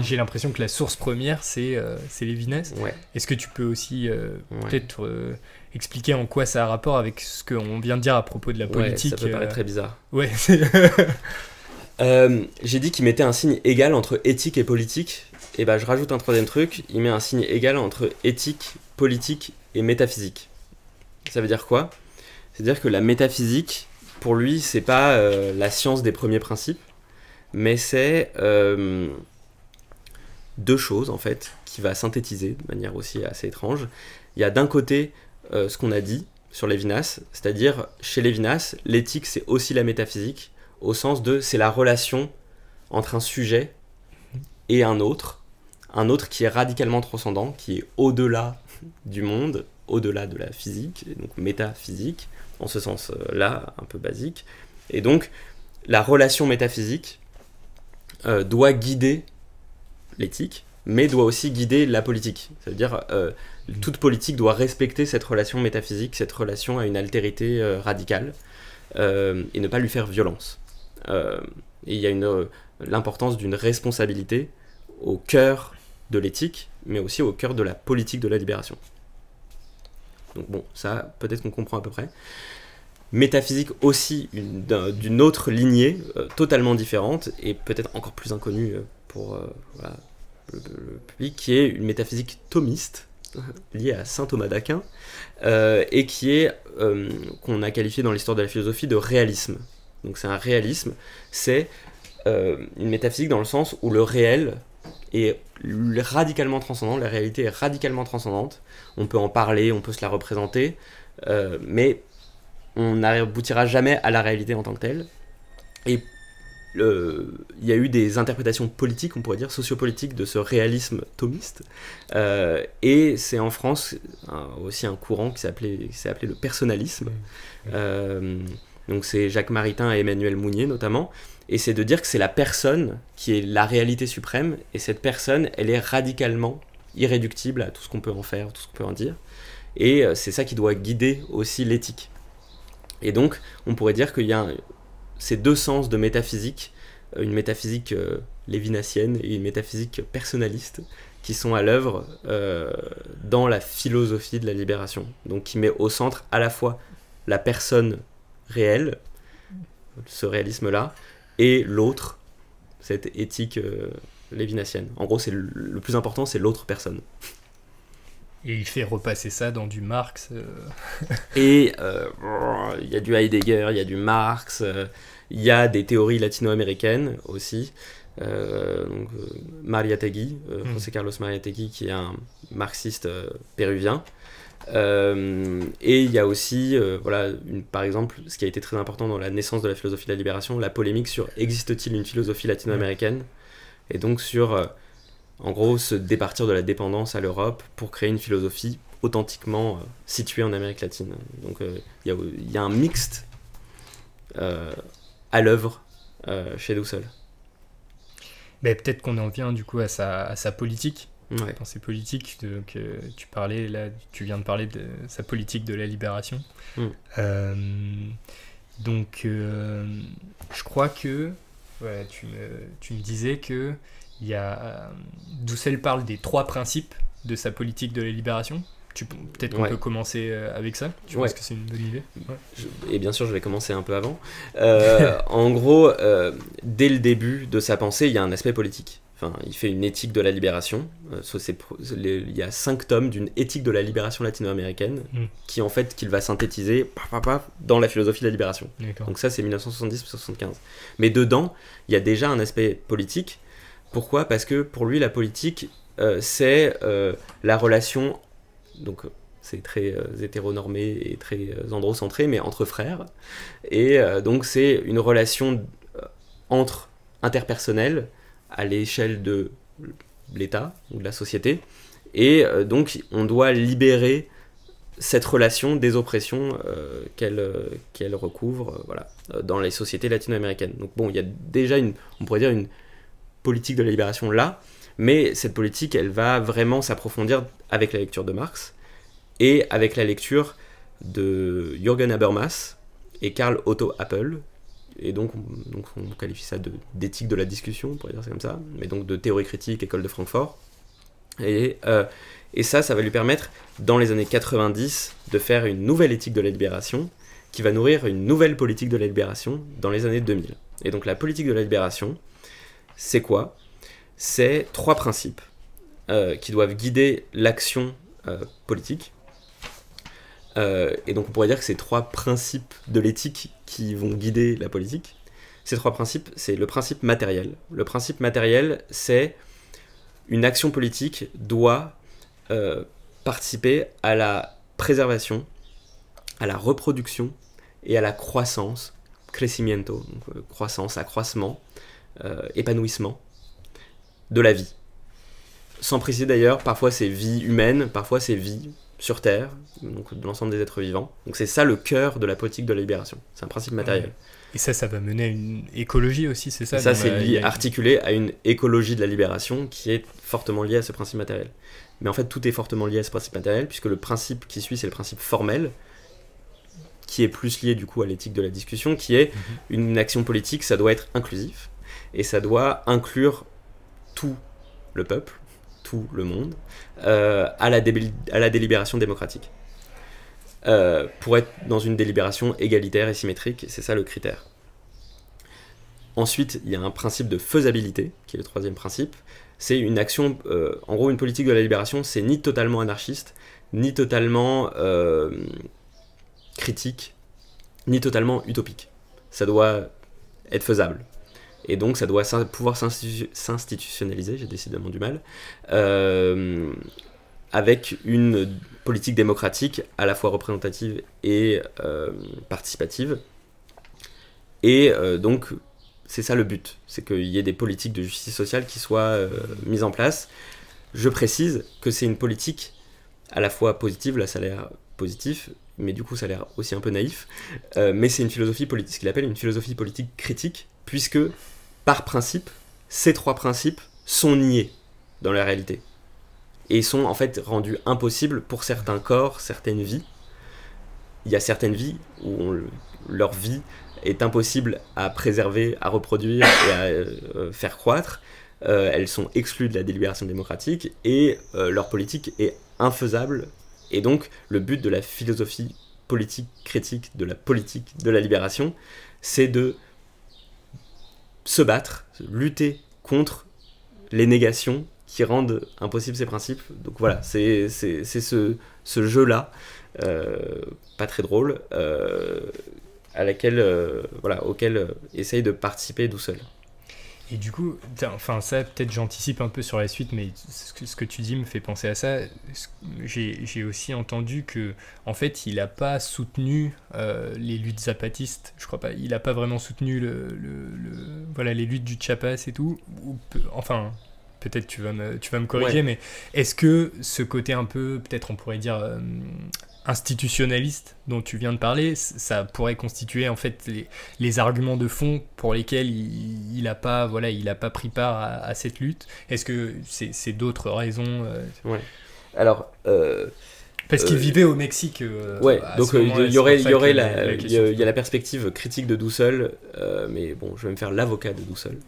J'ai l'impression que la source première c'est Lévinas. Ouais. Est-ce que tu peux aussi Ouais. peut-être expliquer en quoi ça a rapport avec ce qu'on vient de dire à propos de la politique? Ouais, ça peut paraître très bizarre. Ouais. J'ai dit qu'il mettait un signe égal entre éthique et politique. Et bah je rajoute un troisième truc, il met un signe égal entre éthique, politique et métaphysique. Ça veut dire quoi ? C'est-à-dire que la métaphysique, pour lui, c'est pas la science des premiers principes, mais c'est deux choses en fait, qui va synthétiser de manière aussi assez étrange. Il y a d'un côté ce qu'on a dit sur Lévinas, c'est-à-dire chez Lévinas, l'éthique c'est aussi la métaphysique, au sens de c'est la relation entre un sujet et un autre qui est radicalement transcendant, qui est au-delà du monde, au-delà de la physique, et donc métaphysique, en ce sens-là, un peu basique. Et donc, la relation métaphysique doit guider l'éthique, mais doit aussi guider la politique. C'est-à-dire, toute politique doit respecter cette relation métaphysique, cette relation à une altérité radicale, et ne pas lui faire violence. Et il y a l'importance d'une responsabilité au cœur de l'éthique, mais aussi au cœur de la politique de la libération. Donc bon, ça, peut-être qu'on comprend à peu près. Métaphysique aussi d'une autre lignée, totalement différente, et peut-être encore plus inconnue pour voilà, le public, qui est une métaphysique thomiste, liée à saint Thomas d'Aquin, et qui est, qu'on a qualifié dans l'histoire de la philosophie de réalisme. Donc c'est un réalisme, c'est une métaphysique dans le sens où le réel est radicalement transcendant, la réalité est radicalement transcendante, on peut en parler, on peut se la représenter, mais on n'aboutira jamais à la réalité en tant que telle. Et il y a eu des interprétations politiques, on pourrait dire sociopolitiques, de ce réalisme thomiste, et c'est en France aussi un courant qui s'est appelé le personnalisme. Donc c'est Jacques Maritain et Emmanuel Mounier notamment, et c'est de dire que c'est la personne qui est la réalité suprême, et cette personne, elle est radicalement irréductible à tout ce qu'on peut en faire, tout ce qu'on peut en dire, et c'est ça qui doit guider aussi l'éthique. Et donc, on pourrait dire qu'il y a ces deux sens de métaphysique, une métaphysique lévinassienne et une métaphysique personnaliste, qui sont à l'œuvre dans la philosophie de la libération. Donc qui met au centre à la fois la personne réelle, ce réalisme-là, et l'autre, cette éthique lévinassienne. En gros, le plus important, c'est l'autre personne. Et il fait repasser ça dans du Marx. Et il y a du Heidegger, il y a du Marx, il y a des théories latino-américaines aussi. Mariátegui, José Carlos Mariátegui, qui est un marxiste péruvien. Et il y a aussi, par exemple, ce qui a été très important dans la naissance de la philosophie de la libération, la polémique sur existe-t-il une philosophie latino-américaine, et donc sur, en gros, se départir de la dépendance à l'Europe pour créer une philosophie authentiquement située en Amérique latine. Donc il y a un mixte à l'œuvre chez Dussel. Mais peut-être qu'on en vient du coup à sa politique. Ouais. Pensée politique, donc tu viens de parler de sa politique de la libération. Donc je crois que tu me disais que Dussel parle des 3 principes de sa politique de la libération. Peut-être qu'on peut commencer avec ça. Tu penses que c'est une bonne idée? Et bien sûr, je vais commencer un peu avant. En gros, dès le début de sa pensée, il y a un aspect politique. Enfin, il fait une éthique de la libération. Il y a 5 tomes d'une éthique de la libération latino-américaine qu'il va synthétiser dans la philosophie de la libération. D'accord. Donc ça, c'est 1970-75. Mais dedans, il y a déjà un aspect politique. Pourquoi ? Parce que pour lui, la politique, c'est la relation... Donc c'est très hétéronormé et très androcentré, mais entre frères. Et donc c'est une relation interpersonnelle à l'échelle l'État ou de la société, et donc on doit libérer cette relation des oppressions qu'elle recouvre dans les sociétés latino-américaines. Donc bon, il y a déjà on pourrait dire une politique de la libération là, mais cette politique, elle va vraiment s'approfondir avec la lecture de Marx et avec la lecture de Jürgen Habermas et Karl Otto Appel. Et donc on qualifie ça d'éthique de la discussion, on pourrait dire ça comme ça, mais donc de théorie critique, école de Francfort. Et ça va lui permettre, dans les années 90, de faire une nouvelle éthique de la libération qui va nourrir une nouvelle politique de la libération dans les années 2000. Et donc la politique de la libération, c'est quoi ? C'est 3 principes qui doivent guider l'action politique. Et donc on pourrait dire que c'est 3 principes de l'éthique qui vont guider la politique. Ces 3 principes, c'est le principe matériel. Le principe matériel, c'est une action politique doit participer à la préservation, à la reproduction et à la croissance, crecimiento, donc croissance, accroissement, épanouissement de la vie. Sans préciser d'ailleurs, parfois c'est vie humaine, parfois c'est vie sur Terre, donc de l'ensemble des êtres vivants. Donc c'est ça le cœur de la politique de la libération. C'est un principe matériel. Ouais. Et ça va mener à une écologie aussi, c'est ça ? Et ça, c'est articulé à une écologie de la libération qui est fortement liée à ce principe matériel. Mais en fait, tout est fortement lié à ce principe matériel, puisque le principe qui suit, c'est le principe formel, qui est plus lié du coup à l'éthique de la discussion, qui est une action politique, ça doit être inclusif, et ça doit inclure tout le peuple, tout le monde, à la délibération démocratique. Pour être dans une délibération égalitaire et symétrique, c'est ça le critère. Ensuite, il y a un principe de faisabilité, qui est le 3e principe. C'est une action, en gros, une politique de la libération, c'est ni totalement anarchiste, ni totalement critique, ni totalement utopique. Ça doit être faisable. Et donc, ça doit pouvoir s'institutionnaliser, j'ai décidément du mal, avec une politique démocratique à la fois représentative et participative. Et donc, c'est ça le but, c'est qu'il y ait des politiques de justice sociale qui soient mises en place. Je précise que c'est une politique à la fois positive, là ça a l'air positif, mais du coup ça a l'air aussi un peu naïf, mais c'est une philosophie politique, ce qu'il appelle une philosophie politique critique, puisque par principe, ces 3 principes sont niés dans la réalité. Et sont en fait rendus impossibles pour certains corps, certaines vies. Il y a certaines vies où leur vie est impossible à préserver, à reproduire et à faire croître. Elles sont exclues de la délibération démocratique et leur politique est infaisable. Et donc, le but de la philosophie politique critique, de la politique de la libération, c'est de se battre, lutter contre les négations qui rendent impossibles ces principes. Donc voilà, c'est ce jeu-là, pas très drôle, auquel essaye de participer Dussel. Et du coup, enfin ça peut-être j'anticipe un peu sur la suite, mais ce que tu dis me fait penser à ça. J'ai aussi entendu que en fait il n'a pas soutenu les luttes zapatistes, je crois pas, il n'a pas vraiment soutenu les luttes du Chiapas et tout, enfin peut-être tu vas me corriger, ouais. Mais est-ce que ce côté un peu, peut-être on pourrait dire institutionnaliste dont tu viens de parler, ça pourrait constituer en fait les arguments de fond pour lesquels il a pas pris part à cette lutte? Est-ce que c'est d'autres raisons Ouais. Alors parce qu'il vivait au Mexique. Ouais, donc il y a la perspective critique de Dussel, mais bon, je vais me faire l'avocat de Dussel.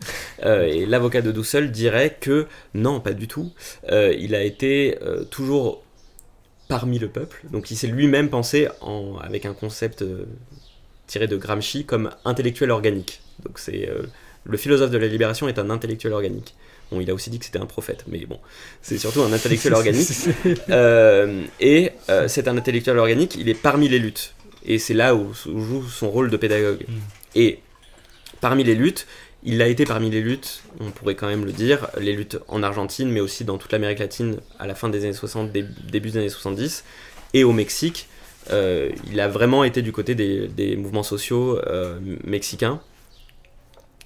Et l'avocat de Dussel dirait que non, pas du tout. Il a été toujours parmi le peuple. Donc il s'est lui-même pensé avec un concept tiré de Gramsci comme intellectuel organique. Donc c'est le philosophe de la libération est un intellectuel organique. Bon, il a aussi dit que c'était un prophète, mais bon, c'est surtout un intellectuel organique. C'est un intellectuel organique, il est parmi les luttes. Et c'est là où joue son rôle de pédagogue. Et parmi les luttes, il a été parmi les luttes, on pourrait quand même le dire, les luttes en Argentine, mais aussi dans toute l'Amérique latine à la fin des années 60, début des années 70, et au Mexique. Il a vraiment été du côté des mouvements sociaux mexicains,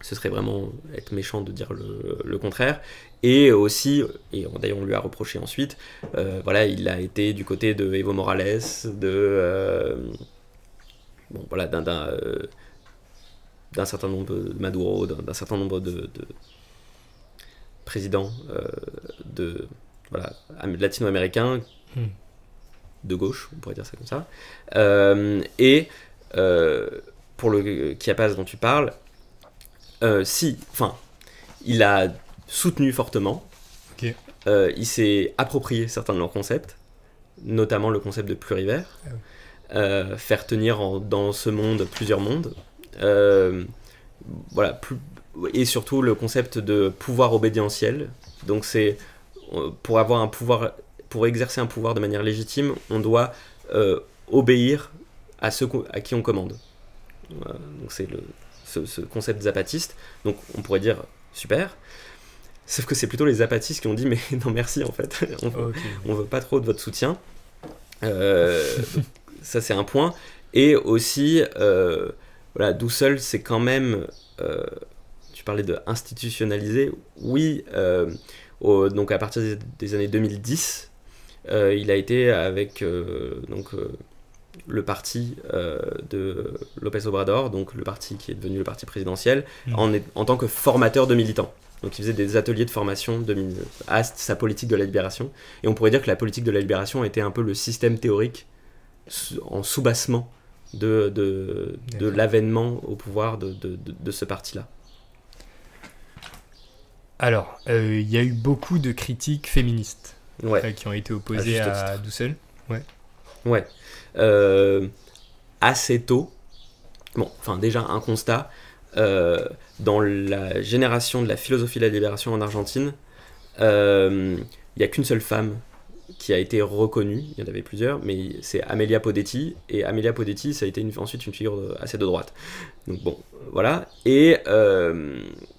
ce serait vraiment être méchant de dire le contraire. Et aussi, et d'ailleurs on lui a reproché ensuite, voilà, il a été du côté de Evo Morales, bon, voilà, d'un certain nombre de Maduro, d'un certain nombre de présidents voilà, latino-américains de gauche, on pourrait dire ça comme ça. Pour le Chiapas dont tu parles, il a soutenu fortement. Okay. Il s'est approprié certains de leurs concepts, notamment le concept de plurivers. Faire tenir dans ce monde plusieurs mondes. Voilà, et surtout le concept de pouvoir obédientiel. Donc c'est pour avoir un pouvoir, pour exercer un pouvoir de manière légitime, on doit obéir à ceux à qui on commande. Donc c'est ce concept zapatiste. Donc on pourrait dire super. Sauf que c'est plutôt les zapatistes qui ont dit mais non merci en fait, on veut pas trop de votre soutien. Ça c'est un point. Et aussi voilà, Dussel c'est quand même tu parlais de institutionnaliser, oui, donc à partir des années 2010 il a été avec le parti de López Obrador, donc le parti qui est devenu le parti présidentiel, en tant que formateur de militants. Donc il faisait des ateliers de formation à sa politique de la libération. Et on pourrait dire que la politique de la libération était un peu le système théorique en soubassement de l'avènement au pouvoir de ce parti-là. Alors, il y a eu beaucoup de critiques féministes qui ont été opposées à Dussel. Ouais. Assez tôt. Bon, enfin déjà un constat. Dans la génération de la philosophie de la libération en Argentine, il n'y a qu'une seule femme qui a été reconnue, il y en avait plusieurs, mais c'est Amelia Podetti, et Amelia Podetti, ça a été ensuite une figure assez de droite. Donc bon, voilà, et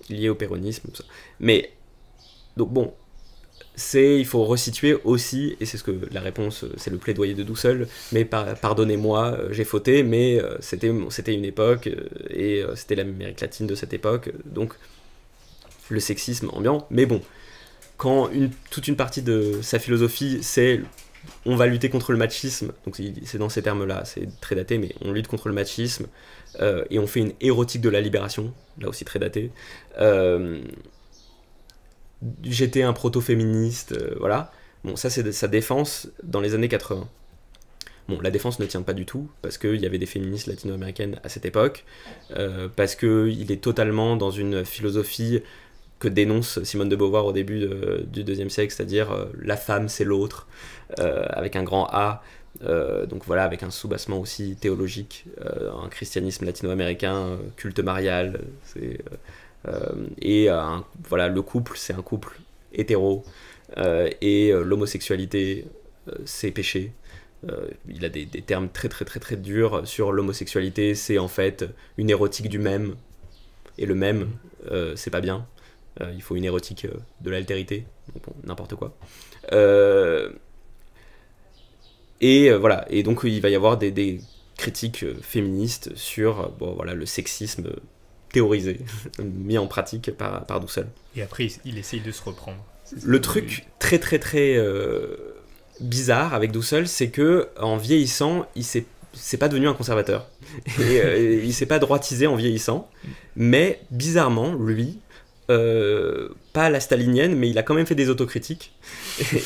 liée au péronisme, tout ça. Mais, donc bon, il faut resituer aussi, et c'est ce que la réponse, c'est le plaidoyer de Dussel, mais pardonnez-moi, j'ai fauté, mais c'était une époque, et c'était l'Amérique latine de cette époque, donc le sexisme ambiant, mais bon, quand toute une partie de sa philosophie, c'est on va lutter contre le machisme, donc c'est dans ces termes-là, c'est très daté, mais on lutte contre le machisme, et on fait une érotique de la libération, là aussi très daté, j'étais un proto-féministe, voilà. Bon, ça c'est sa défense dans les années 80. Bon, la défense ne tient pas du tout, parce qu'il y avait des féministes latino-américaines à cette époque, parce qu'il est totalement dans une philosophie que dénonce Simone de Beauvoir au début du IIe siècle, c'est-à-dire la femme c'est l'autre, avec un grand A, donc voilà, avec un soubassement aussi théologique, un christianisme latino-américain, culte marial, voilà, le couple c'est un couple hétéro, et l'homosexualité c'est péché. Il a des termes très très très très durs sur l'homosexualité, c'est en fait une érotique du même, et le même c'est pas bien. Il faut une érotique de l'altérité, donc bon, n'importe quoi. Voilà, et donc il va y avoir des critiques féministes sur voilà, le sexisme théorisé, mis en pratique par Dussel. Et après, il essaye de se reprendre. Le truc très très très bizarre avec Dussel, c'est que en vieillissant, c'est pas devenu un conservateur. Et il s'est pas droitisé en vieillissant, mais bizarrement, lui, pas à la stalinienne, mais il a quand même fait des autocritiques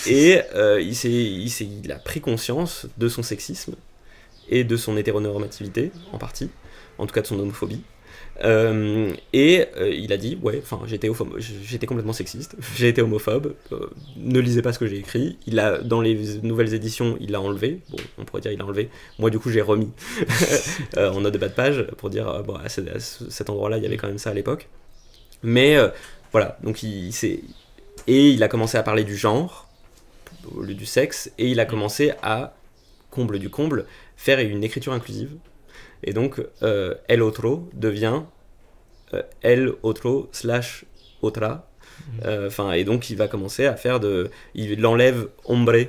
et il a pris conscience de son sexisme et de son hétéronormativité en partie, en tout cas de son homophobie, il a dit j'étais complètement sexiste, j'ai été homophobe, ne lisez pas ce que j'ai écrit. Dans les nouvelles éditions il l'a enlevé, bon on pourrait dire il l'a enlevé, moi du coup j'ai remis en note de bas de page pour dire à cet endroit là il y avait quand même ça à l'époque. Mais voilà, donc il a commencé à parler du genre au lieu du sexe, et il a commencé à, comble du comble, faire une écriture inclusive. Et donc el otro devient el otro / otra. Et donc il va commencer à faire il enlève hombre,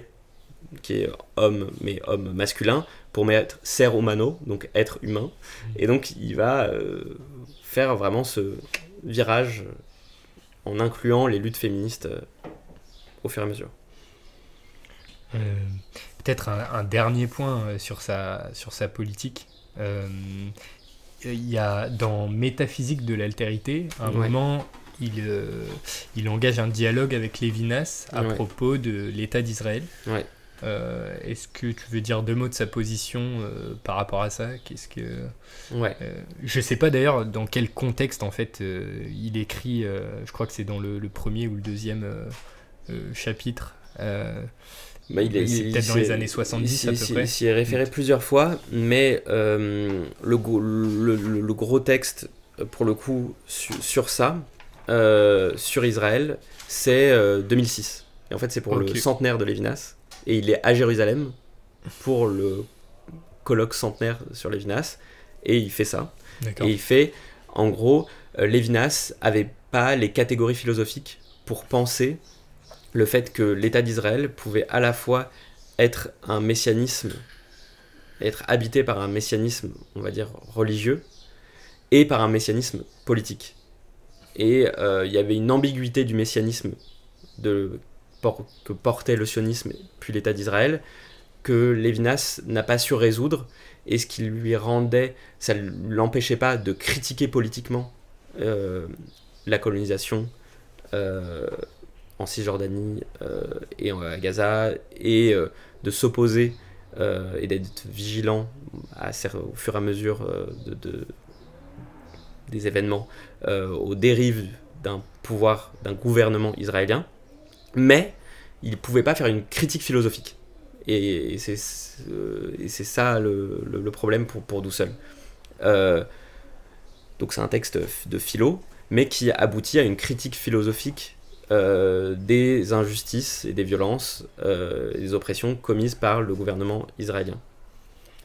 qui est homme, mais homme masculin, pour mettre ser humano, donc être humain. Et donc il va faire vraiment virage en incluant les luttes féministes au fur et à mesure. Peut-être un dernier point sur sa politique. Il y a dans Métaphysique de l'altérité, un moment, il engage un dialogue avec Lévinas à propos de l'État d'Israël. Ouais. Est-ce que tu veux dire 2 mots de sa position par rapport à ça? Je sais pas d'ailleurs dans quel contexte en fait il écrit, je crois que c'est dans le premier ou le deuxième chapitre. C'est peut-être dans les années 70 à peu près. Il s'y est référé plusieurs fois, mais le gros texte, pour le coup, sur ça, sur Israël, c'est 2006. Et en fait, c'est pour le centenaire de Lévinas. Et il est à Jérusalem pour le colloque centenaire sur Lévinas. Et il fait ça. D'accord. Et il fait, en gros, Lévinas avait pas les catégories philosophiques pour penser le fait que l'État d'Israël pouvait à la fois être un messianisme, être habité par un messianisme, on va dire, religieux, et par un messianisme politique. Et il y avait une ambiguïté du messianisme que portait le sionisme puis l'État d'Israël, que Lévinas n'a pas su résoudre, et ce qui lui rendait, ça ne l'empêchait pas de critiquer politiquement la colonisation en Cisjordanie et à Gaza, et de s'opposer et d'être vigilant au fur et à mesure des événements aux dérives d'un gouvernement israélien, mais il ne pouvait pas faire une critique philosophique. Et c'est ça le problème pour Dussel. Donc c'est un texte de philo, mais qui aboutit à une critique philosophique des injustices et des violences, des oppressions commises par le gouvernement israélien,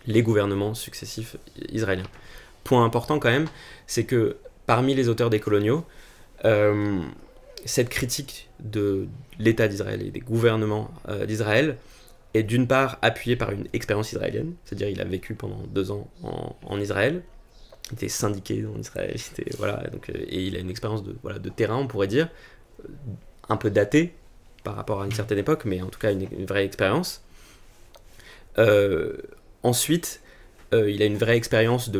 les gouvernements successifs israéliens. Point important quand même, c'est que parmi les auteurs décoloniaux, cette critique de l'État d'Israël et des gouvernements d'Israël est d'une part appuyée par une expérience israélienne, c'est-à-dire il a vécu pendant 2 ans en Israël, il était syndiqué en Israël, et il a une expérience de terrain, on pourrait dire, un peu datée par rapport à une certaine époque, mais en tout cas une vraie expérience. Ensuite, il a une vraie expérience,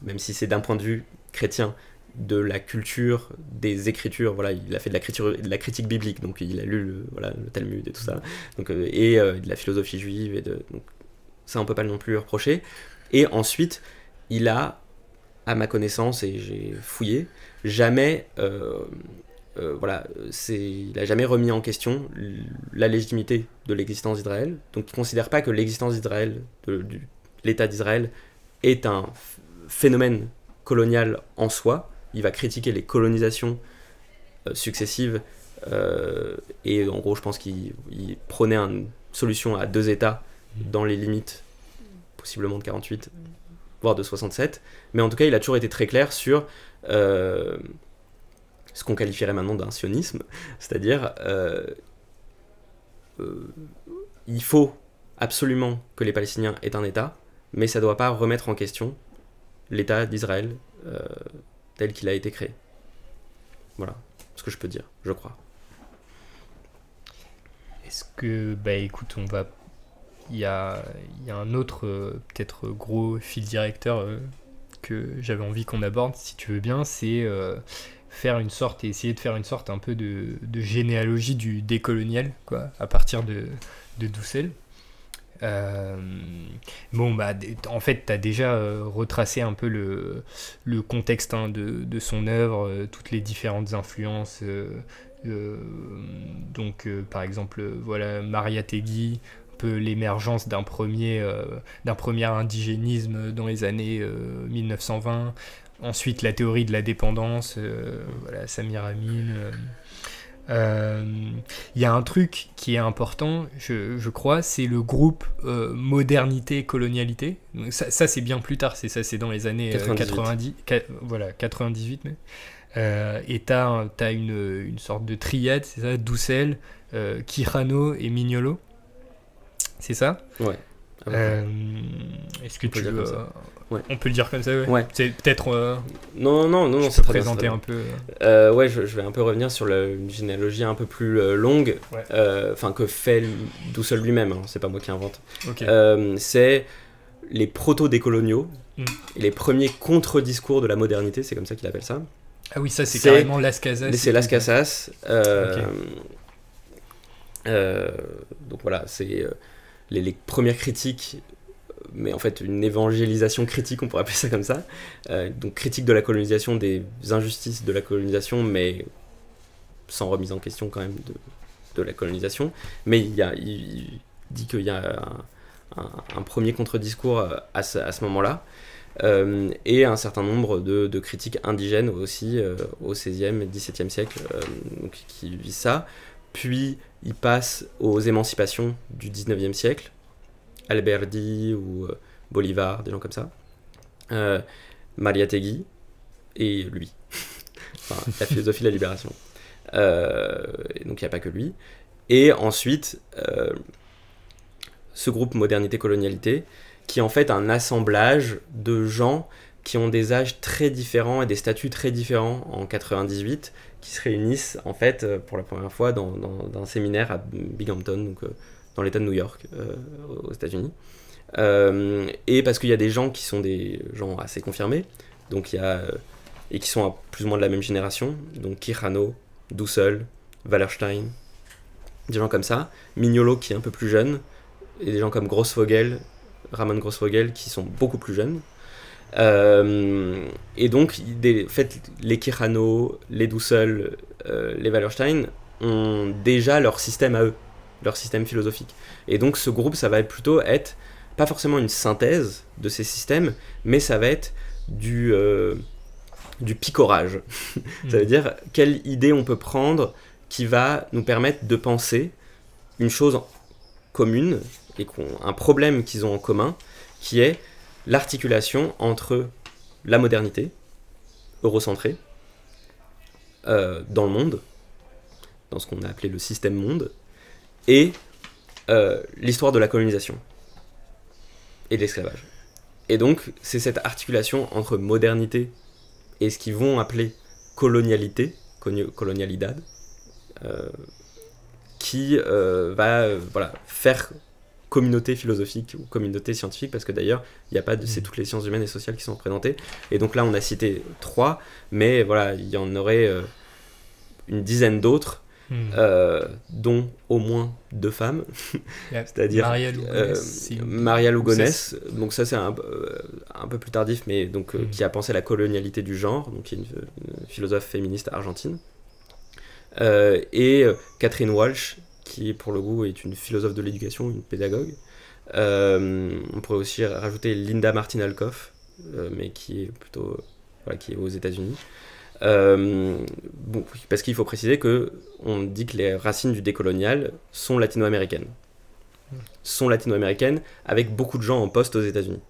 même si c'est d'un point de vue chrétien, de la culture, des écritures. Il a fait de la critique biblique, donc il a lu le Talmud et tout ça, et de la philosophie juive, donc ça on peut pas non plus lui reprocher. Et ensuite, il a, à ma connaissance, et j'ai fouillé, jamais il n'a jamais remis en question la légitimité de l'existence d'Israël. Donc il ne considère pas que l'existence d'Israël, de l'État d'Israël, est un phénomène colonial en soi. Il va critiquer les colonisations successives, et en gros je pense qu'il prônait une solution à 2 États dans les limites possiblement de 48, voire de 67. Mais en tout cas il a toujours été très clair sur ce qu'on qualifierait maintenant d'un sionisme, c'est-à-dire il faut absolument que les Palestiniens aient un État, mais ça ne doit pas remettre en question l'État d'Israël tel qu'il a été créé. Voilà ce que je peux dire, je crois. Est-ce que, écoute, il y a un autre peut-être gros fil directeur que j'avais envie qu'on aborde, si tu veux bien, c'est essayer de faire une sorte un peu de généalogie du décolonial, quoi, à partir de Dussel. En fait, tu as déjà retracé un peu le contexte de son œuvre, toutes les différentes influences. Par exemple, Mariátegui, un peu l'émergence d'un premier indigénisme dans les années 1920. Ensuite, la théorie de la dépendance, Samir Amin. Il y a un truc qui est important, je crois, c'est le groupe modernité et colonialité. Donc ça c'est bien plus tard, c'est dans les années 98 mais. Et t'as une sorte de triade, c'est ça, Dussel, Quijano et Mignolo, c'est ça? Ouais. Est-ce que tu veux Ouais. On peut le dire comme ça, ouais. Ouais. C'est peut-être... Non, je c'est peux très bien, présenter c'est très un peu... ouais, je vais un peu revenir sur une généalogie un peu plus longue, Ouais. que fait Dussel lui-même, hein, c'est pas moi qui invente. Ok. C'est les proto-décoloniaux, Mm. et les premiers contre-discours de la modernité, c'est comme ça qu'il appelle ça. Ah oui, ça c'est c'est- carrément Las Casas. C'est Las Casas. Ok. Donc voilà, c'est les premières critiques, mais en fait une évangélisation critique, on pourrait appeler ça comme ça. Donc critique de la colonisation, des injustices de la colonisation, mais sans remise en question quand même de la colonisation. Mais il dit qu'il y a un premier contre-discours à ce moment-là. Et un certain nombre de critiques indigènes aussi au XVIe et XVIIe siècle donc, qui visent ça. Puis il passe aux émancipations du XIXe siècle, Alberdi ou Bolivar, des gens comme ça, Mariátegui et lui, enfin, la philosophie de la libération. Et donc il n'y a pas que lui. Et ensuite, ce groupe Modernité-Colonialité, qui est en fait un assemblage de gens qui ont des âges très différents et des statuts très différents en 98, qui se réunissent en fait pour la première fois dans un séminaire à Binghamton, donc dans l'état de New York, aux États-Unis. Et parce qu'il y a des gens qui sont des gens assez confirmés, donc il y a et qui sont à plus ou moins de la même génération, donc Quijano, Dussel, Wallerstein, des gens comme ça, Mignolo qui est un peu plus jeune, et des gens comme Grossvogel, Ramon Grossvogel qui sont beaucoup plus jeunes. Et donc en fait, les Quijano, les Dussel, les Wallerstein ont déjà leur système à eux, leur système philosophique. Et donc ce groupe, ça va plutôt être pas forcément une synthèse de ces systèmes, mais ça va être du picorage. Ça veut dire quelle idée on peut prendre qui va nous permettre de penser une chose commune et un problème qu'ils ont en commun, qui est l'articulation entre la modernité eurocentrée dans le monde, dans ce qu'on a appelé le système monde, et l'histoire de la colonisation et de l'esclavage. Et donc, c'est cette articulation entre modernité et ce qu'ils vont appeler colonialité, colonialidad, qui va faire communauté philosophique ou communauté scientifique, parce que d'ailleurs, il n'y a pas c'est toutes les sciences humaines et sociales qui sont représentées. Et donc là, on a cité 3, mais voilà, il y en aurait une dizaine d'autres, dont au moins 2 femmes, c'est-à-dire Maria Lugones, donc ça c'est un peu plus tardif, mais donc qui a pensé la colonialité du genre, donc qui est une philosophe féministe argentine, et Catherine Walsh, qui pour le coup est une philosophe de l'éducation, une pédagogue. On pourrait aussi rajouter Linda Martin Alcoff, mais qui est plutôt qui est aux États-Unis. Parce qu'il faut préciser que on dit que les racines du décolonial sont latino-américaines. Sont latino-américaines avec beaucoup de gens en poste aux États-Unis.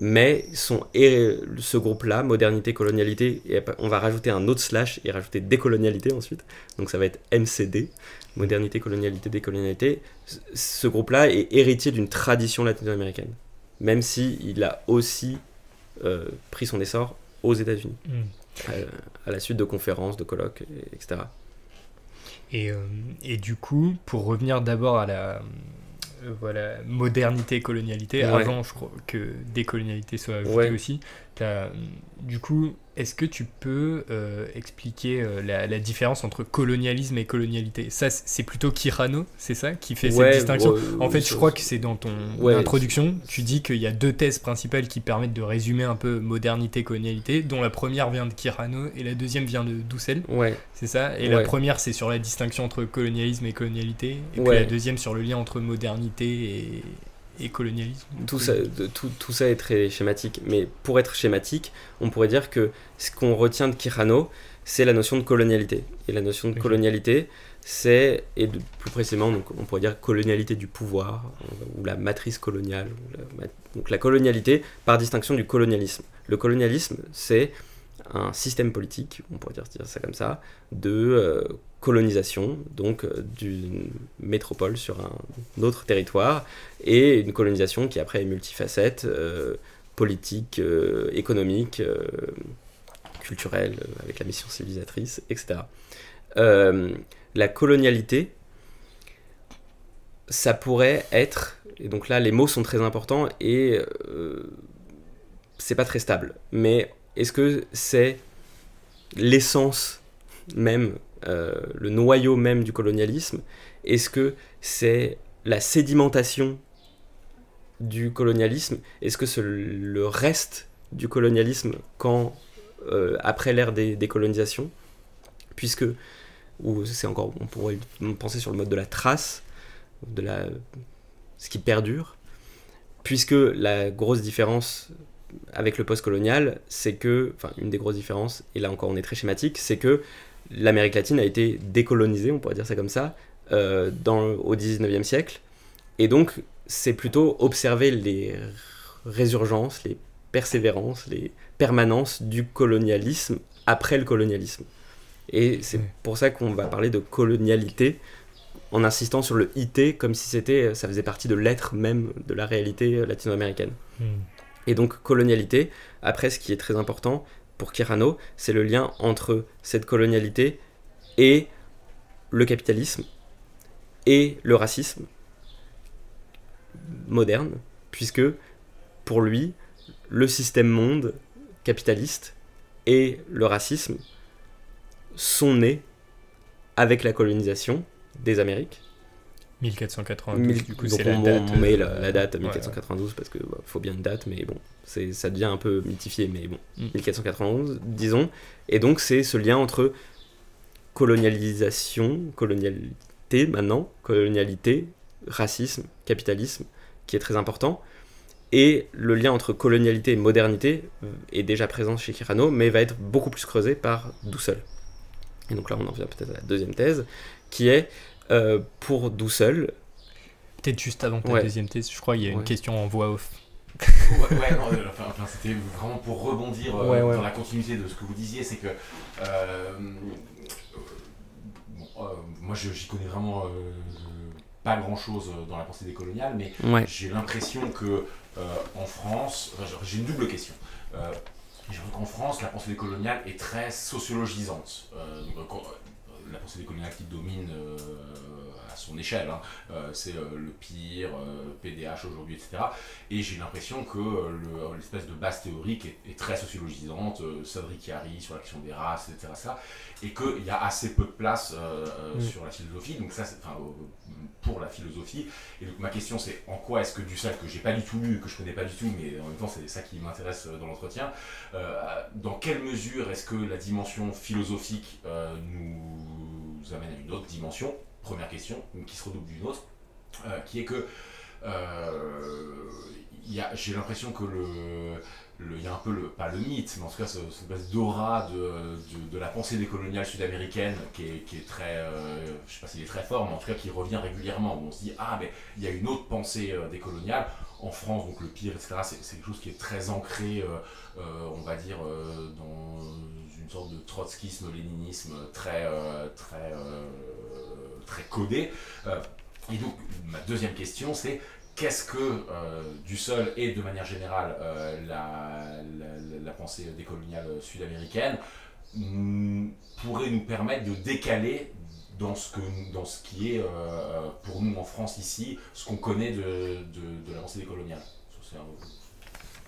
Mais ce groupe-là, modernité, colonialité, et on va rajouter un autre slash et rajouter décolonialité ensuite. Donc ça va être MCD, modernité, colonialité, décolonialité. Ce groupe-là est héritier d'une tradition latino-américaine, même s'il a aussi pris son essor aux États-Unis, à la suite de conférences, de colloques, etc. Et du coup, pour revenir d'abord à la modernité, colonialité, avant je crois que décolonialité soit ajoutée aussi. Du coup, est-ce que tu peux expliquer la différence entre colonialisme et colonialité? Ça, c'est plutôt Quijano, c'est ça, qui fait cette distinction? En fait, je crois que c'est dans ton introduction, tu dis qu'il y a 2 thèses principales qui permettent de résumer un peu modernité, colonialité, dont la première vient de Quijano et la deuxième vient de Dussel. C'est ça? Et la première, c'est sur la distinction entre colonialisme et colonialité, et puis la deuxième sur le lien entre modernité et colonialisme. Tout ça est très schématique, mais pour être schématique, on pourrait dire que ce qu'on retient de Quijano, c'est la notion de colonialité. Et la notion de colonialité, plus précisément, donc on pourrait dire colonialité du pouvoir, ou la matrice coloniale. Donc la colonialité par distinction du colonialisme. Le colonialisme, c'est un système politique, on pourrait dire ça comme ça, de colonisation, donc d'une métropole sur un autre territoire, et une colonisation qui après est multifacette, politique, économique, culturelle, avec la mission civilisatrice, etc. La colonialité, ça pourrait être, et donc là les mots sont très importants et c'est pas très stable, mais est-ce que c'est l'essence même, le noyau même du colonialisme? Est-ce que c'est la sédimentation du colonialisme? Est-ce que c'est le reste du colonialisme après l'ère des décolonisations? Puisque, ou c'est encore, on pourrait penser sur le mode de la trace, ce qui perdure, puisque la grosse différence avec le post-colonial, c'est que, enfin une des grosses différences, et là encore on est très schématique, c'est que l'Amérique latine a été décolonisée, on pourrait dire ça comme ça, au 19e siècle, et donc c'est plutôt observer les résurgences, les persévérances, les permanences du colonialisme après le colonialisme. Et c'est pour ça qu'on va parler de colonialité, en insistant sur le IT comme si ça faisait partie de l'être même de la réalité latino-américaine. Et donc colonialité, après ce qui est très important pour Quijano, c'est le lien entre cette colonialité et le capitalisme et le racisme moderne, puisque pour lui, le système monde capitaliste et le racisme sont nés avec la colonisation des Amériques. 1492, du coup, c'est la on date. On met la date 1492 parce qu'il faut bien une date, mais bon, ça devient un peu mythifié, mais bon, 1491, disons. Et donc, c'est ce lien entre colonialité maintenant, colonialité, racisme, capitalisme, qui est très important. Et le lien entre colonialité et modernité est déjà présent chez Quijano, mais va être beaucoup plus creusé par Dussel. Et donc là, on en vient peut-être à la deuxième thèse, qui est pour Dussel. Peut-être juste avant ta deuxième thèse, je crois qu'il y a une question en voix off. C'était vraiment pour rebondir dans la continuité de ce que vous disiez, c'est que moi j'y connais vraiment pas grand chose dans la pensée décoloniale, mais j'ai l'impression que en France, j'ai une double question. Je trouve qu'en France, la pensée décoloniale est très sociologisante. La pensée décoloniale qui domine à son échelle, c'est le pire, PDH aujourd'hui, etc. Et j'ai l'impression que l'espèce de base théorique est très sociologisante, Sadrichiari sur la question des races, etc. Et qu'il y a assez peu de place sur la philosophie, donc ça, pour la philosophie. Et donc ma question c'est en quoi est-ce que Dussel, que j'ai pas du tout lu, que je connais pas du tout, mais en même temps c'est ça qui m'intéresse dans l'entretien, dans quelle mesure est-ce que la dimension philosophique nous amène à une autre dimension, première question, qui se redouble d'une autre, qui est que j'ai l'impression que il y a un peu pas le mythe, mais en tout cas cette espèce d'aura de la pensée décoloniale sud-américaine qui est très, je sais pas s'il est très fort, mais en tout cas qui revient régulièrement, où on se dit mais il y a une autre pensée décoloniale en France, donc le pire, etc. C'est quelque chose qui est très ancré, on va dire, dans une sorte de trotskisme, léninisme très codé. Et donc ma deuxième question c'est qu'est-ce que Dussel et de manière générale la pensée décoloniale sud-américaine pourrait nous permettre de décaler dans ce qui est pour nous en France ici, ce qu'on connaît de la pensée décoloniale.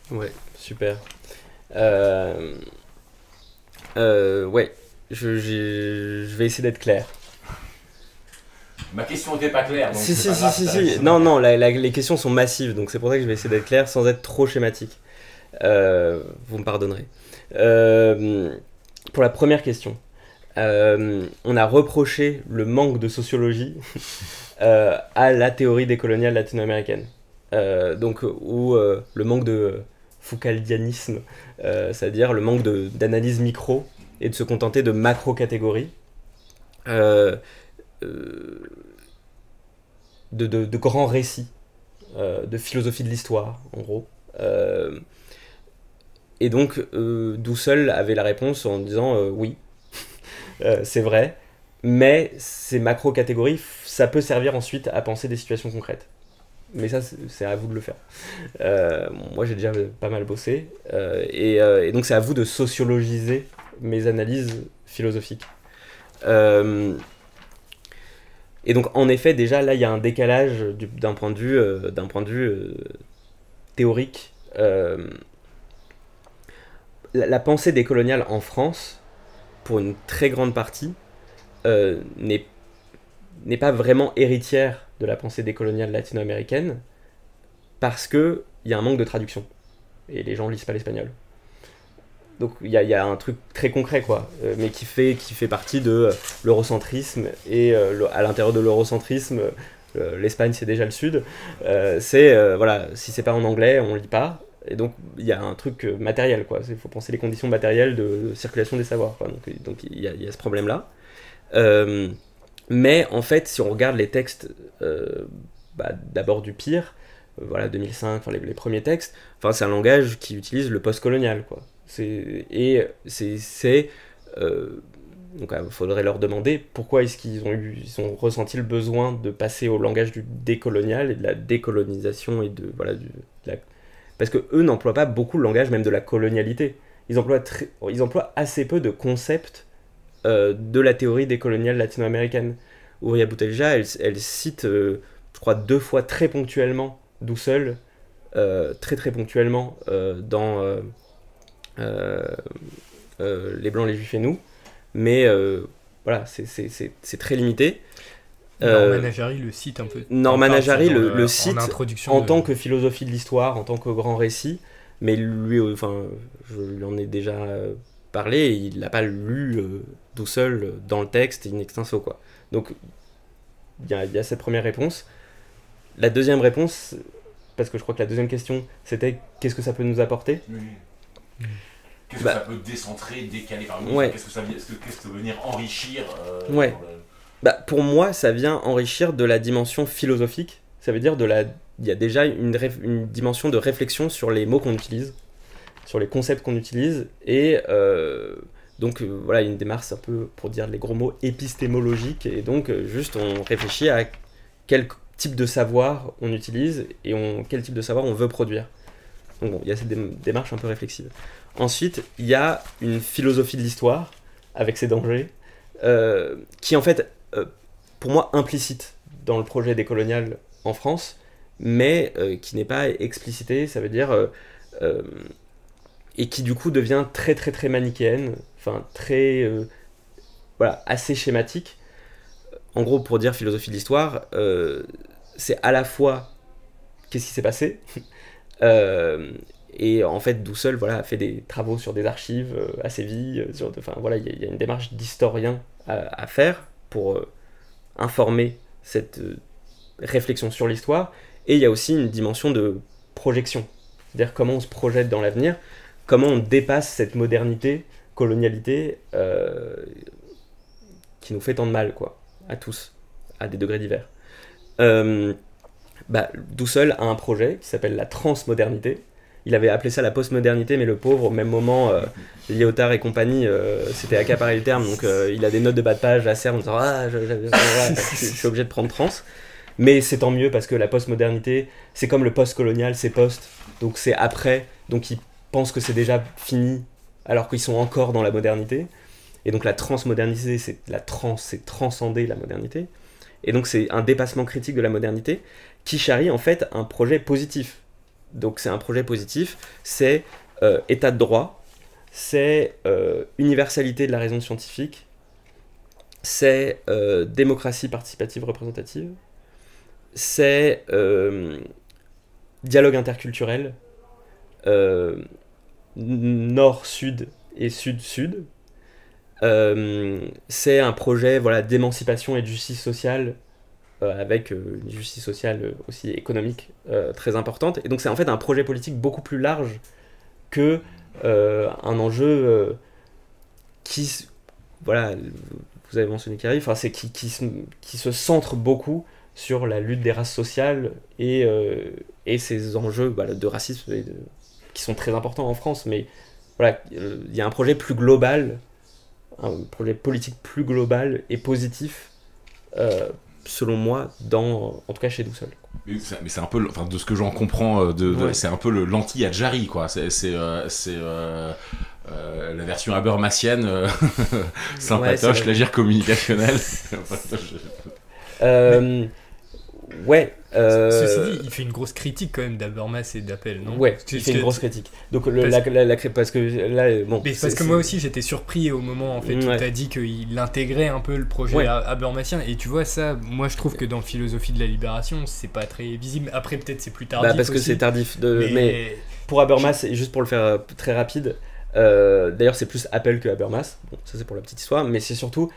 Ouais, super. Ouais, je vais essayer d'être clair. Ma question n'était pas claire. Donc si. Non, les questions sont massives, donc c'est pour ça que je vais essayer d'être clair sans être trop schématique. Vous me pardonnerez. Pour la première question, on a reproché le manque de sociologie à la théorie décoloniale latino-américaine. Ou le manque de foucaldianisme, c'est-à-dire le manque d'analyse micro et de se contenter de macro-catégories. De grands récits, de philosophie de l'histoire, en gros. Et donc, Dussel avait la réponse en disant oui, c'est vrai, mais ces macro-catégories, ça peut servir ensuite à penser des situations concrètes. mais ça c'est à vous de le faire. Moi j'ai déjà pas mal bossé, et donc c'est à vous de sociologiser mes analyses philosophiques. Et donc en effet déjà là il y a un décalage d'un point de vue théorique. La pensée décoloniale en France, pour une très grande partie, n'est pas vraiment héritière de la pensée décoloniale latino-américaine, parce qu'il y a un manque de traduction, et les gens lisent pas l'espagnol. Donc il y a un truc très concret, quoi, mais qui fait partie de l'eurocentrisme, et à l'intérieur de l'eurocentrisme, l'Espagne c'est déjà le sud, voilà, si c'est pas en anglais, on lit pas. Et donc il y a un truc matériel, quoi. Il faut penser les conditions matérielles de circulation des savoirs, quoi. Donc il y a ce problème-là. Mais en fait, si on regarde les textes, d'abord du Pire, voilà 2005, les premiers textes, c'est un langage qui utilise le post-colonial, quoi. Donc il faudrait leur demander pourquoi est-ce qu'ils ont ressenti le besoin de passer au langage du décolonial et de la décolonisation et parce que eux n'emploient pas beaucoup le langage même de la colonialité. Ils emploient assez peu de concepts de la théorie décoloniale latino-américaine. Ouria Boutelja, elle cite, je crois, 2 fois très ponctuellement Dussel, très très ponctuellement dans Les Blancs, les Juifs et nous, mais voilà, c'est très limité. Norman Najari le cite un peu. Norman Najari le cite en tant que philosophie de l'histoire, en tant que grand récit, mais lui, je lui en ai déjà parlé, et il n'a pas lu Dussel dans le texte in extenso, quoi. Donc il y a cette première réponse. La deuxième réponse, parce que je crois que la deuxième question c'était qu'est-ce que ça peut nous apporter. Qu'est-ce que ça peut décentrer, décaler par nous, qu'est-ce que ça veut venir enrichir pour moi, ça vient enrichir de la dimension philosophique. Ça veut dire il y a déjà une dimension de réflexion sur les mots qu'on utilise, sur les concepts qu'on utilise, et donc voilà, une démarche un peu, pour dire les gros mots, épistémologique, et donc juste on réfléchit à quel type de savoir on utilise et quel type de savoir on veut produire. Donc bon, il y a cette démarche un peu réflexive. Ensuite, il y a une philosophie de l'histoire, avec ses dangers, qui en fait, pour moi, implicite dans le projet décolonial en France, mais qui n'est pas explicité, ça veut dire... et qui du coup devient très très très manichéenne, très... voilà, assez schématique. En gros, pour dire philosophie de l'histoire, c'est à la fois qu'est-ce qui s'est passé, et en fait Dussel a fait des travaux sur des archives à Séville, il y a une démarche d'historien à faire pour informer cette réflexion sur l'histoire, et il y a aussi une dimension de projection, c'est-à-dire comment on se projette dans l'avenir, comment on dépasse cette modernité, colonialité qui nous fait tant de mal, quoi, à tous, à des degrés divers. Dussel a un projet qui s'appelle la transmodernité. Il avait appelé ça la postmodernité, mais le pauvre, au même moment, Lyotard et compagnie, c'était accaparé le terme, donc il a des notes de bas de page à serre en disant je suis obligé de prendre trans. Mais c'est tant mieux, parce que la postmodernité, c'est comme le post-colonial, c'est post, donc c'est après, donc ils pensent que c'est déjà fini, alors qu'ils sont encore dans la modernité. Et donc la transmodernité, c'est transcender la modernité. Et donc c'est un dépassement critique de la modernité qui charrie en fait un projet positif. Donc c'est un projet positif, c'est état de droit, c'est universalité de la raison scientifique, c'est démocratie participative représentative, c'est dialogue interculturel, nord-sud et sud-sud, c'est un projet d'émancipation et de justice sociale, avec une justice sociale aussi économique très importante. Et donc c'est en fait un projet politique beaucoup plus large que un enjeu qui, vous avez mentionné Carrie, c'est qui se centre beaucoup sur la lutte des races sociales et ces enjeux de racisme qui sont très importants en France. Mais il y a un projet plus global, un projet politique plus global et positif, selon moi, en tout cas chez Dussel. Mais c'est un peu, enfin, de ce que j'en comprends, c'est un peu l'anti-Adjari, quoi. C'est la version habermasienne, sympatoche, l'agir communicationnel. Ouais. Ceci dit, il fait une grosse critique quand même d'Habermas et d'Appel, non? Ouais, il fait une grosse critique. Donc parce que là, bon. Mais parce que moi aussi j'étais surpris au moment en fait où t'as dit qu'il intégrait un peu le projet habermasien, et tu vois ça, moi je trouve que dans Philosophie de la Libération c'est pas très visible. Après peut-être c'est plus tardif. Parce que aussi, c'est tardif. Mais pour Habermas, et juste pour le faire très rapide, d'ailleurs c'est plus Appel que Habermas. Bon, ça c'est pour la petite histoire, mais c'est surtout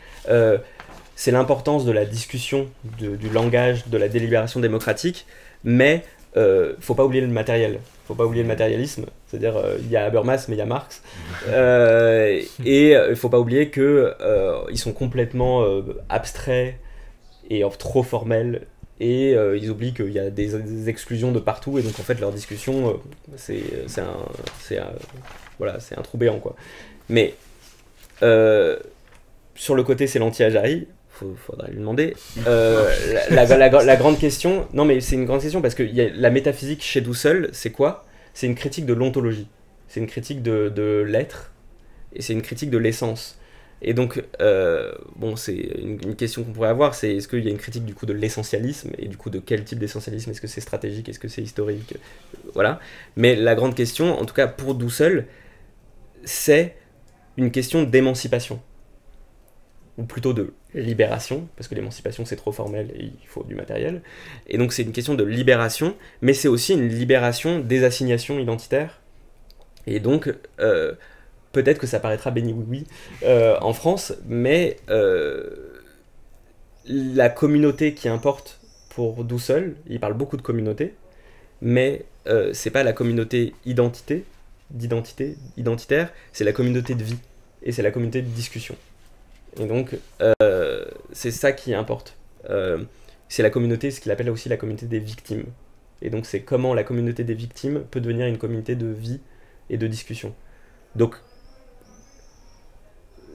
c'est l'importance de la discussion, du langage, de la délibération démocratique, mais faut pas oublier le matériel, faut pas oublier le matérialisme, c'est-à-dire il y a Habermas mais il y a Marx, et il faut pas oublier que ils sont complètement abstraits et trop formels, et ils oublient qu'il y a des exclusions de partout, et donc en fait leur discussion c'est un trou béant, quoi. Mais sur le côté c'est l'anti-Ajari, faudrait lui demander. La grande question, non mais c'est une grande question parce que la métaphysique chez Dussel, c'est quoi? C'est une critique de l'ontologie, c'est une critique de l'être, et c'est une critique de l'essence. Et donc, bon, c'est une question qu'on pourrait avoir, c'est est-ce qu'il y a une critique du coup de l'essentialisme, et du coup de quel type d'essentialisme? Est-ce que c'est stratégique, est-ce que c'est historique? Voilà. Mais la grande question, en tout cas pour Dussel, c'est une question d'émancipation, ou plutôt de libération, parce que l'émancipation c'est trop formel et il faut du matériel, et donc c'est une question de libération, mais c'est aussi une libération des assignations identitaires, et donc peut-être que ça paraîtra béni oui en France, mais la communauté qui importe pour Dussel, il parle beaucoup de communauté, mais c'est pas la communauté identitaire, c'est la communauté de vie, et c'est la communauté de discussion. Et donc, c'est ça qui importe. C'est la communauté, ce qu'il appelle aussi la communauté des victimes. Et donc, c'est comment la communauté des victimes peut devenir une communauté de vie et de discussion. Donc,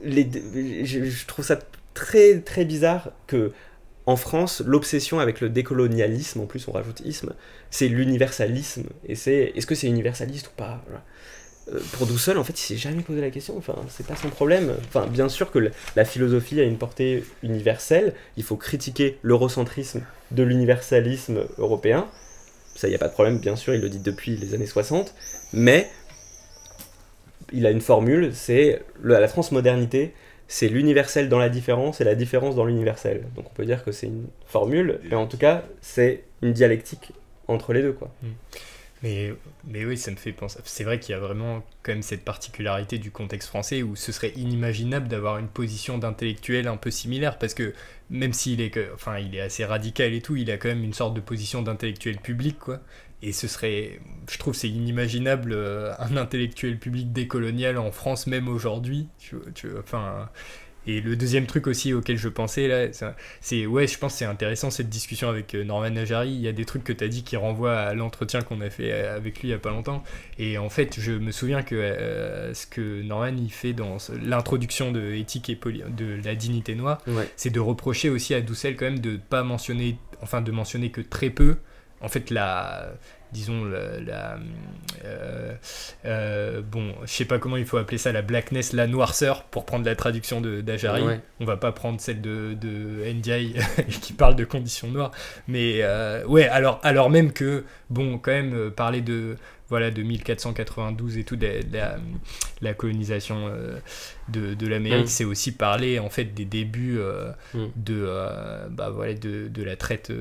je trouve ça très, très bizarre que, en France, l'obsession avec le décolonialisme, en plus on rajoute isme, c'est l'universalisme. Et est-ce que c'est universaliste ou pas? Voilà. Pour Dussel, en fait, il s'est jamais posé la question, enfin, c'est pas son problème. Enfin, bien sûr que la philosophie a une portée universelle, il faut critiquer l'eurocentrisme de l'universalisme européen, ça, il n'y a pas de problème, bien sûr, il le dit depuis les années 60, mais il a une formule, c'est la transmodernité, c'est l'universel dans la différence et la différence dans l'universel. Donc on peut dire que c'est une formule, mais en tout cas, c'est une dialectique entre les deux, quoi. Mais oui, ça me fait penser. C'est vrai qu'il y a vraiment quand même cette particularité du contexte français où ce serait inimaginable d'avoir une position d'intellectuel un peu similaire, parce que même s'il est, il est assez radical et tout, il a quand même une sorte de position d'intellectuel public, quoi. Et ce serait, je trouve, c'est inimaginable un intellectuel public décolonial en France, même aujourd'hui. Et le deuxième truc aussi auquel je pensais là, c'est je pense que c'est intéressant cette discussion avec Norman Ajari. Il y a des trucs que tu as dit qui renvoient à l'entretien qu'on a fait avec lui il y a pas longtemps. Et en fait, je me souviens que ce que Norman il fait dans l'introduction de Éthique et de la dignité noire, c'est de reprocher aussi à Dussel quand même de pas mentionner, de mentionner que très peu. En fait, disons, bon, je sais pas comment il faut appeler ça, la blackness, la noirceur, pour prendre la traduction d'Ajari. On va pas prendre celle de Ndiaye qui parle de conditions noires. Mais alors même que, bon, quand même, parler de 1492 et tout, de la colonisation de l'Amérique, c'est aussi parler en fait des débuts de la traite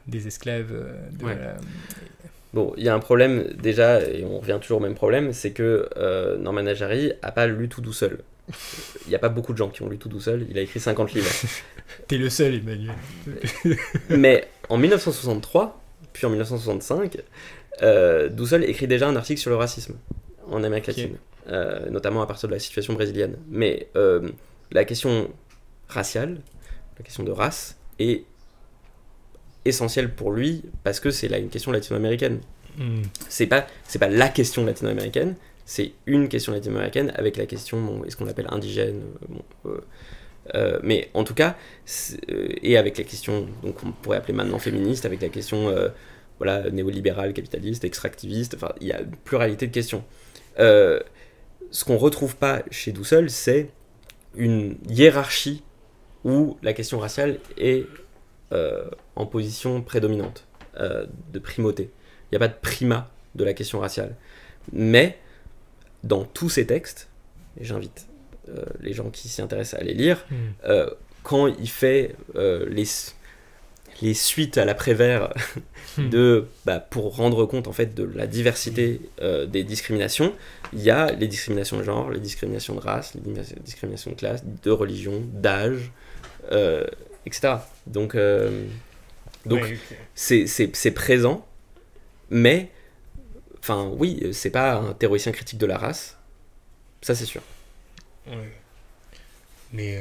des esclaves. Bon, il y a un problème déjà, et on revient toujours au même problème, c'est que Norman Ajari a pas lu tout Dussel. Il n'y a pas beaucoup de gens qui ont lu tout Dussel, il a écrit 50 livres. T'es le seul, Emmanuel. Mais en 1963, puis en 1965, Dussel écrit déjà un article sur le racisme en Amérique latine, notamment à partir de la situation brésilienne. Mais la question raciale, la question de race, est essentielle pour lui parce que c'est là une question latino-américaine. C'est pas la question latino-américaine, c'est une question latino-américaine avec la question, est-ce qu'on l'appelle indigène, mais en tout cas, et avec la question, donc on pourrait appeler maintenant féministe, avec la question voilà, néolibéral, capitaliste, extractiviste, enfin, il y a une pluralité de questions. Ce qu'on retrouve pas chez Dussel, c'est une hiérarchie où la question raciale est en position prédominante, de primauté. Il n'y a pas de primat de la question raciale. Mais, dans tous ces textes, et j'invite les gens qui s'y intéressent à les lire, quand il fait les suites à la Prévert pour rendre compte en fait de la diversité des discriminations, il y a les discriminations de genre, les discriminations de race, les discriminations de classe, de religion, d'âge, etc. Donc okay. C'est présent, mais enfin oui, c'est pas un théoricien critique de la race, ça c'est sûr. Ouais. Mais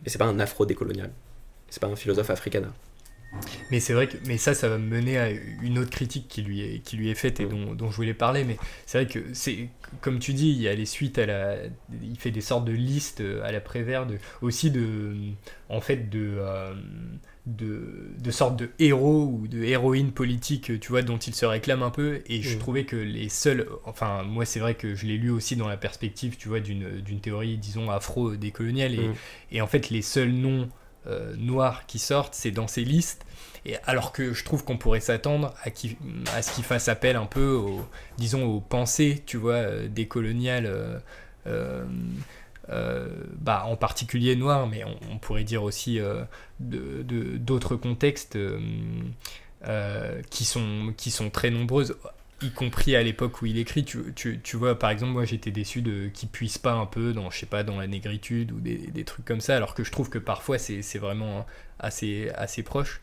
et c'est pas un afro-décolonial, c'est pas un philosophe africain. Mais c'est vrai que ça va me mener à une autre critique qui lui est faite et dont je voulais parler. Mais c'est vrai que c'est comme tu dis, il y a les suites il fait des sortes de listes à la Prévert aussi de sortes de héros ou de héroïnes politiques, tu vois, dont il se réclame un peu. Et je trouvais que les seuls, enfin moi c'est vrai que je l'ai lu aussi dans la perspective, tu vois, d'une théorie disons afro-décoloniale et en fait les seuls noms noirs qui sortent, c'est dans ces listes, et alors que je trouve qu'on pourrait s'attendre à ce qu'il fasse appel un peu aux pensées, tu vois, décoloniales, en particulier noires, mais on pourrait dire aussi d'autres contextes qui sont très nombreuses, y compris à l'époque où il écrit. Tu vois, par exemple, moi j'étais déçu qu'il puisse pas un peu dans, je sais pas, dans la négritude ou des trucs comme ça, alors que je trouve que parfois c'est vraiment assez proche.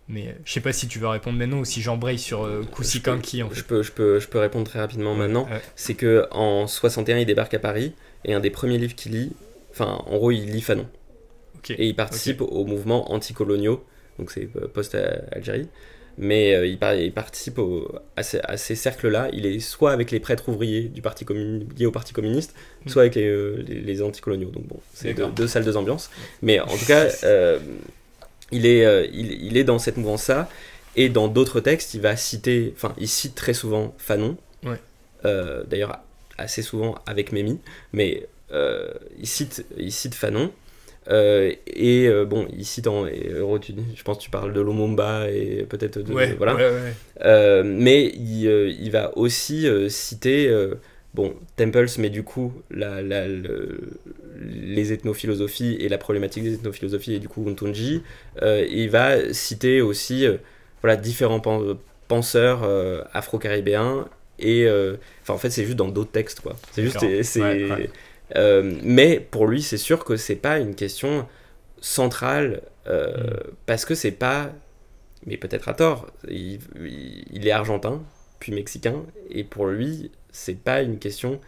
Mais je sais pas si tu veux répondre maintenant ou si j'embraye sur Kusikanki. Je peux répondre très rapidement maintenant. C'est que en 61 il débarque à Paris et un des premiers livres qu'il lit, enfin en gros il lit Fanon. Et il participe aux mouvements anticoloniaux, donc c'est post-Algérie. Mais il participe à ces cercles-là. Il est soit avec les prêtres ouvriers liés au Parti communiste, soit avec les anticoloniaux. Donc bon, c'est deux salles, deux ambiances. Mais en tout cas, il est dans cette mouvance-là. Et dans d'autres textes, il cite très souvent Fanon. D'ailleurs, assez souvent avec Mémy. Mais il cite Fanon. Il cite je pense que tu parles de Lumumba et peut-être de mais il va aussi citer Temples, mais du coup les ethnophilosophies et la problématique des ethnophilosophies et du coup Ntunji. Il va citer aussi différents penseurs afro-caribéens et en fait c'est juste dans d'autres textes quoi. C'est juste mais pour lui c'est sûr que c'est pas une question centrale parce que c'est pas, mais peut-être à tort, il est argentin puis mexicain et pour lui c'est pas une question,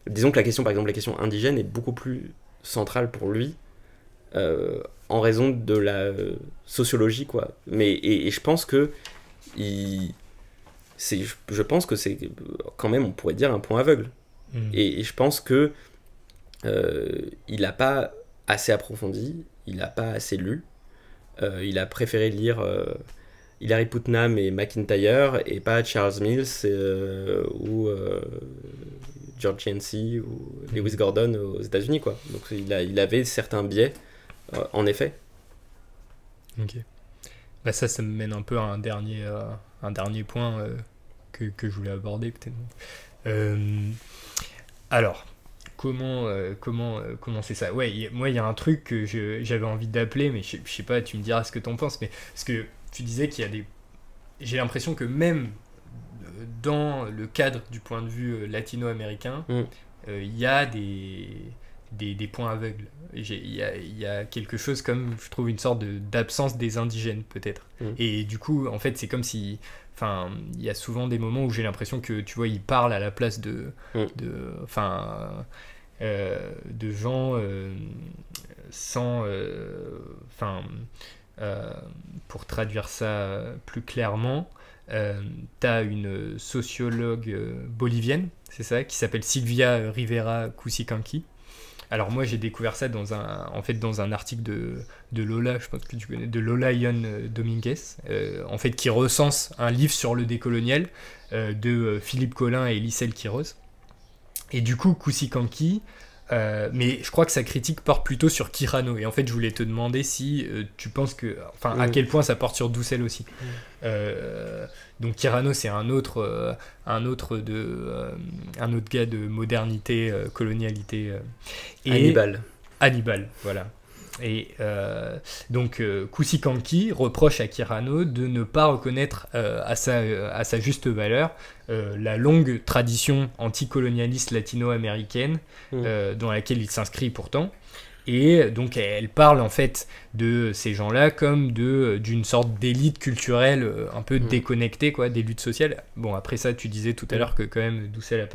disons que la question, par exemple la question indigène est beaucoup plus centrale pour lui en raison de la sociologie quoi. Mais et je pense que je pense que c'est quand même, on pourrait dire, un point aveugle. Et je pense que il n'a pas assez approfondi, il n'a pas assez lu, il a préféré lire Hilary Putnam et McIntyre et pas Charles Mills ou George Yancey ou Lewis Gordon aux États-Unis quoi. Donc il avait certains biais en effet. Ok. Bah ça me mène un peu à un dernier point que je voulais aborder peut-être. Alors. Comment c'est ça ? Ouais, moi il y a un truc que j'avais envie d'appeler, mais je sais pas, tu me diras ce que t'en penses, mais parce que tu disais qu'il y a j'ai l'impression que même dans le cadre du point de vue latino-américain, il y a des points aveugles. Il y a quelque chose comme, je trouve, une sorte d'absence des indigènes peut-être. Et du coup, en fait, c'est comme si... Enfin, il y a souvent des moments où j'ai l'impression que, tu vois, il parle à la place de gens sans... pour traduire ça plus clairement, t'as une sociologue bolivienne, c'est ça, qui s'appelle Silvia Rivera Kusikanki. Alors moi j'ai découvert ça dans un article de Lola, je pense que tu connais, de Lola Ion Dominguez, en fait qui recense un livre sur le décolonial de Philippe Collin et Lisselle Quiroz. Et du coup Kusikanki, mais je crois que sa critique porte plutôt sur Quirano. Et en fait, je voulais te demander si tu penses que, enfin, à quel point ça porte sur Dussel aussi. Donc Quirano, c'est un autre gars de modernité, colonialité. Et Hannibal, voilà. Et donc Kusikanki reproche à Quirano de ne pas reconnaître à sa juste valeur la longue tradition anticolonialiste latino-américaine dans laquelle il s'inscrit pourtant. Et donc elle parle en fait de ces gens-là comme d'une sorte d'élite culturelle un peu déconnectée, quoi, des luttes sociales. Bon, après ça, tu disais tout à l'heure que quand même Dussel a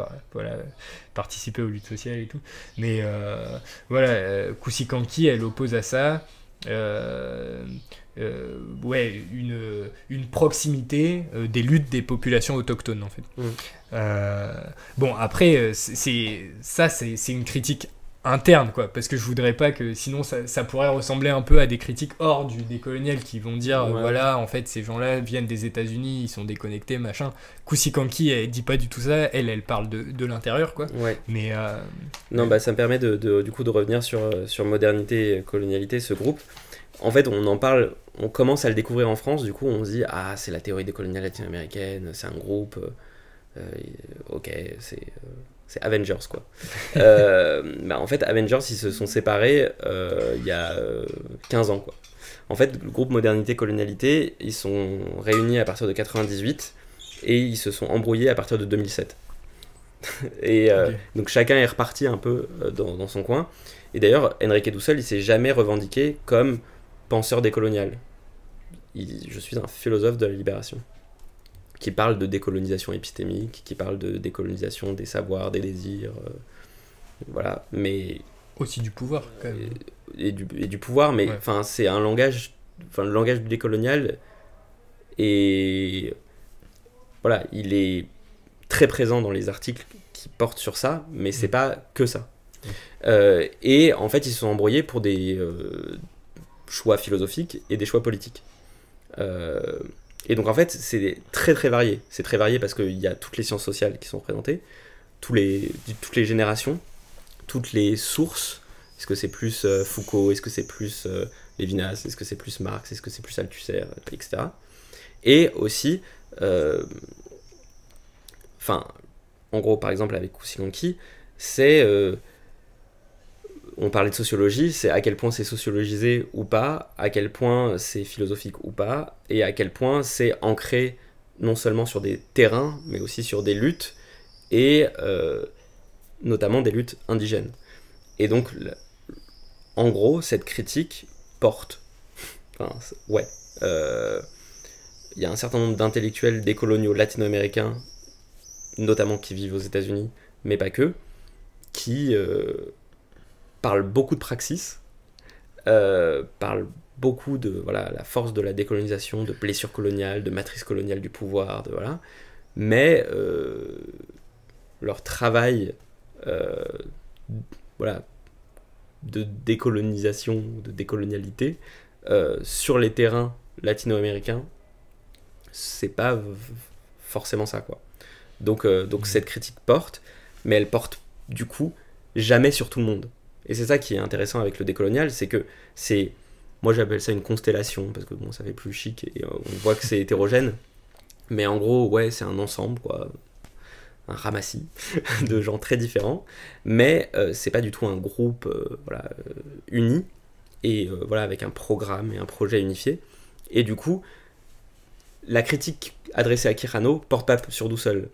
participé aux luttes sociales et tout. Mais voilà, Kusikanki, elle oppose à ça une proximité des luttes des populations autochtones, en fait. Bon, après, c'est une critique interne, quoi, parce que je voudrais pas que sinon ça pourrait ressembler un peu à des critiques hors du décolonial qui vont dire voilà, en fait ces gens-là viennent des États-Unis, ils sont déconnectés, machin. Kusikanki, elle dit pas du tout ça, elle parle de l'intérieur, quoi. Mais non, bah ça me permet du coup de revenir sur modernité et colonialité, ce groupe. En fait, on en parle, on commence à le découvrir en France, du coup on se dit ah, c'est la théorie décoloniale latino-américaine, c'est un groupe ok, c'est Avengers, quoi. Bah en fait, Avengers, ils se sont séparés il y a 15 ans, quoi. En fait, le groupe Modernité Colonialité, ils sont réunis à partir de 98 et ils se sont embrouillés à partir de 2007. Et donc chacun est reparti un peu dans son coin. Et d'ailleurs, Enrique Dussel, il s'est jamais revendiqué comme penseur décolonial. Je suis un philosophe de la libération, qui parle de décolonisation épistémique, qui parle de décolonisation des savoirs, des désirs, voilà, mais... Aussi du pouvoir, quand même. Et du pouvoir, mais enfin, c'est un langage, le langage du décolonial, et voilà, il est très présent dans les articles qui portent sur ça, mais c'est pas que ça. Et en fait, ils se sont embrouillés pour des choix philosophiques et des choix politiques. Et donc en fait, c'est très très varié. C'est très varié parce qu'il y a toutes les sciences sociales qui sont représentées, toutes les générations, toutes les sources. Est-ce que c'est plus Foucault? Est-ce que c'est plus Lévinas? Est-ce que c'est plus Marx? Est-ce que c'est plus Althusser? Etc. Et aussi, en gros, par exemple, avec Kusikanki, c'est... on parlait de sociologie, c'est à quel point c'est sociologisé ou pas, à quel point c'est philosophique ou pas, et à quel point c'est ancré non seulement sur des terrains, mais aussi sur des luttes, et notamment des luttes indigènes. Et donc, en gros, cette critique porte. Il y a un certain nombre d'intellectuels décoloniaux latino-américains, notamment qui vivent aux États-Unis, mais pas que, qui... parle beaucoup de praxis, parle beaucoup de la force de la décolonisation, de blessures coloniales, de matrice coloniale du pouvoir, mais leur travail de décolonisation, de décolonialité sur les terrains latino-américains, c'est pas forcément ça, quoi. Donc cette critique porte, mais elle porte du coup jamais sur tout le monde. Et c'est ça qui est intéressant avec le décolonial, c'est que moi j'appelle ça une constellation, parce que bon, ça fait plus chic et on voit que c'est hétérogène, mais en gros, ouais, c'est un ensemble, quoi, un ramassis de gens très différents, mais c'est pas du tout un groupe uni, et avec un programme et un projet unifié. Et du coup, la critique adressée à Quirano porte pas sur Dussel.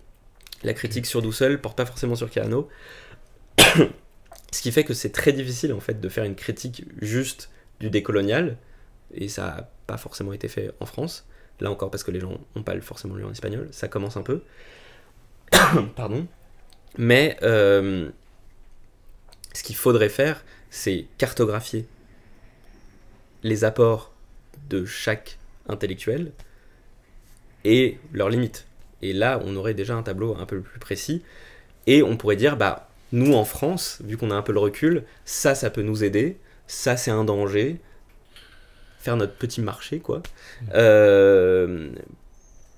La critique sur Dussel porte pas forcément sur Quirano. Ce qui fait que c'est très difficile en fait de faire une critique juste du décolonial, et ça n'a pas forcément été fait en France, là encore parce que les gens n'ont pas forcément lu en espagnol, ça commence un peu. Pardon. Mais ce qu'il faudrait faire, c'est cartographier les apports de chaque intellectuel et leurs limites. Et là, on aurait déjà un tableau un peu plus précis, et on pourrait dire, nous en France, vu qu'on a un peu le recul, ça peut nous aider, ça c'est un danger, faire notre petit marché quoi,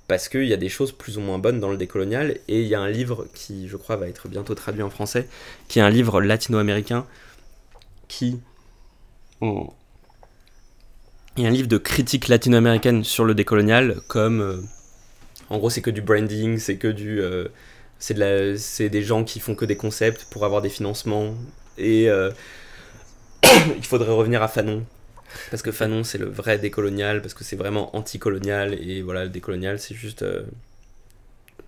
parce qu'il y a des choses plus ou moins bonnes dans le décolonial, et il y a un livre qui je crois va être bientôt traduit en français, qui est un livre latino-américain qui... Il y a un livre de critique latino-américaine sur le décolonial, comme... en gros, c'est que du branding, c'est que du... c'est des gens qui font que des concepts pour avoir des financements. Et il faudrait revenir à Fanon. Parce que Fanon, c'est le vrai décolonial, parce que c'est vraiment anticolonial. Et voilà, le décolonial, c'est juste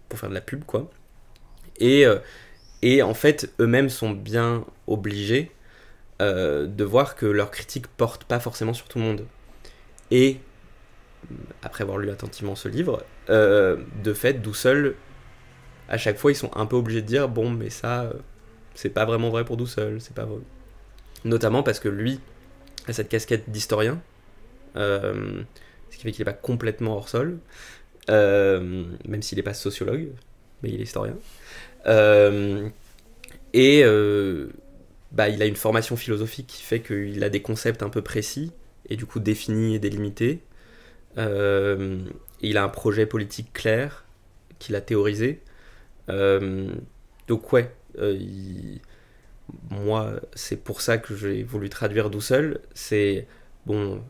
pour faire de la pub, quoi. Et en fait, eux-mêmes sont bien obligés de voir que leurs critiques portent pas forcément sur tout le monde. Et, après avoir lu attentivement ce livre, de fait, Dussel, à chaque fois, ils sont un peu obligés de dire, bon, mais ça, c'est pas vraiment vrai pour Dussel, c'est pas vrai. Notamment parce que lui a cette casquette d'historien, ce qui fait qu'il est pas complètement hors sol, même s'il est pas sociologue, mais il est historien. Il a une formation philosophique qui fait qu'il a des concepts un peu précis, et du coup définis et délimités. Il a un projet politique clair, qu'il a théorisé. Donc ouais, moi c'est pour ça que j'ai voulu traduire Dussel, c'est bon,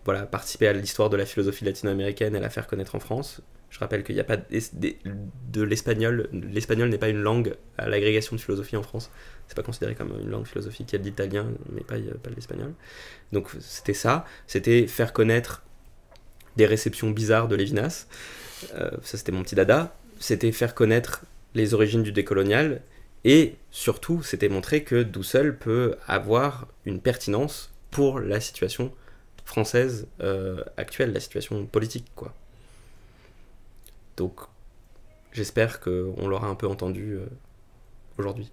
voilà, participer à l'histoire de la philosophie latino-américaine et la faire connaître en France. Je rappelle qu'il n'y a pas de l'espagnol n'est pas une langue à l'agrégation de philosophie en France, c'est pas considéré comme une langue philosophique, il y a de l'italien mais pas l'espagnol. Donc c'était faire connaître des réceptions bizarres de Lévinas, ça c'était mon petit dada. C'était faire connaître les origines du décolonial, et surtout, c'était montrer que Dussel peut avoir une pertinence pour la situation française actuelle, la situation politique, quoi. Donc, j'espère qu'on l'aura un peu entendu aujourd'hui.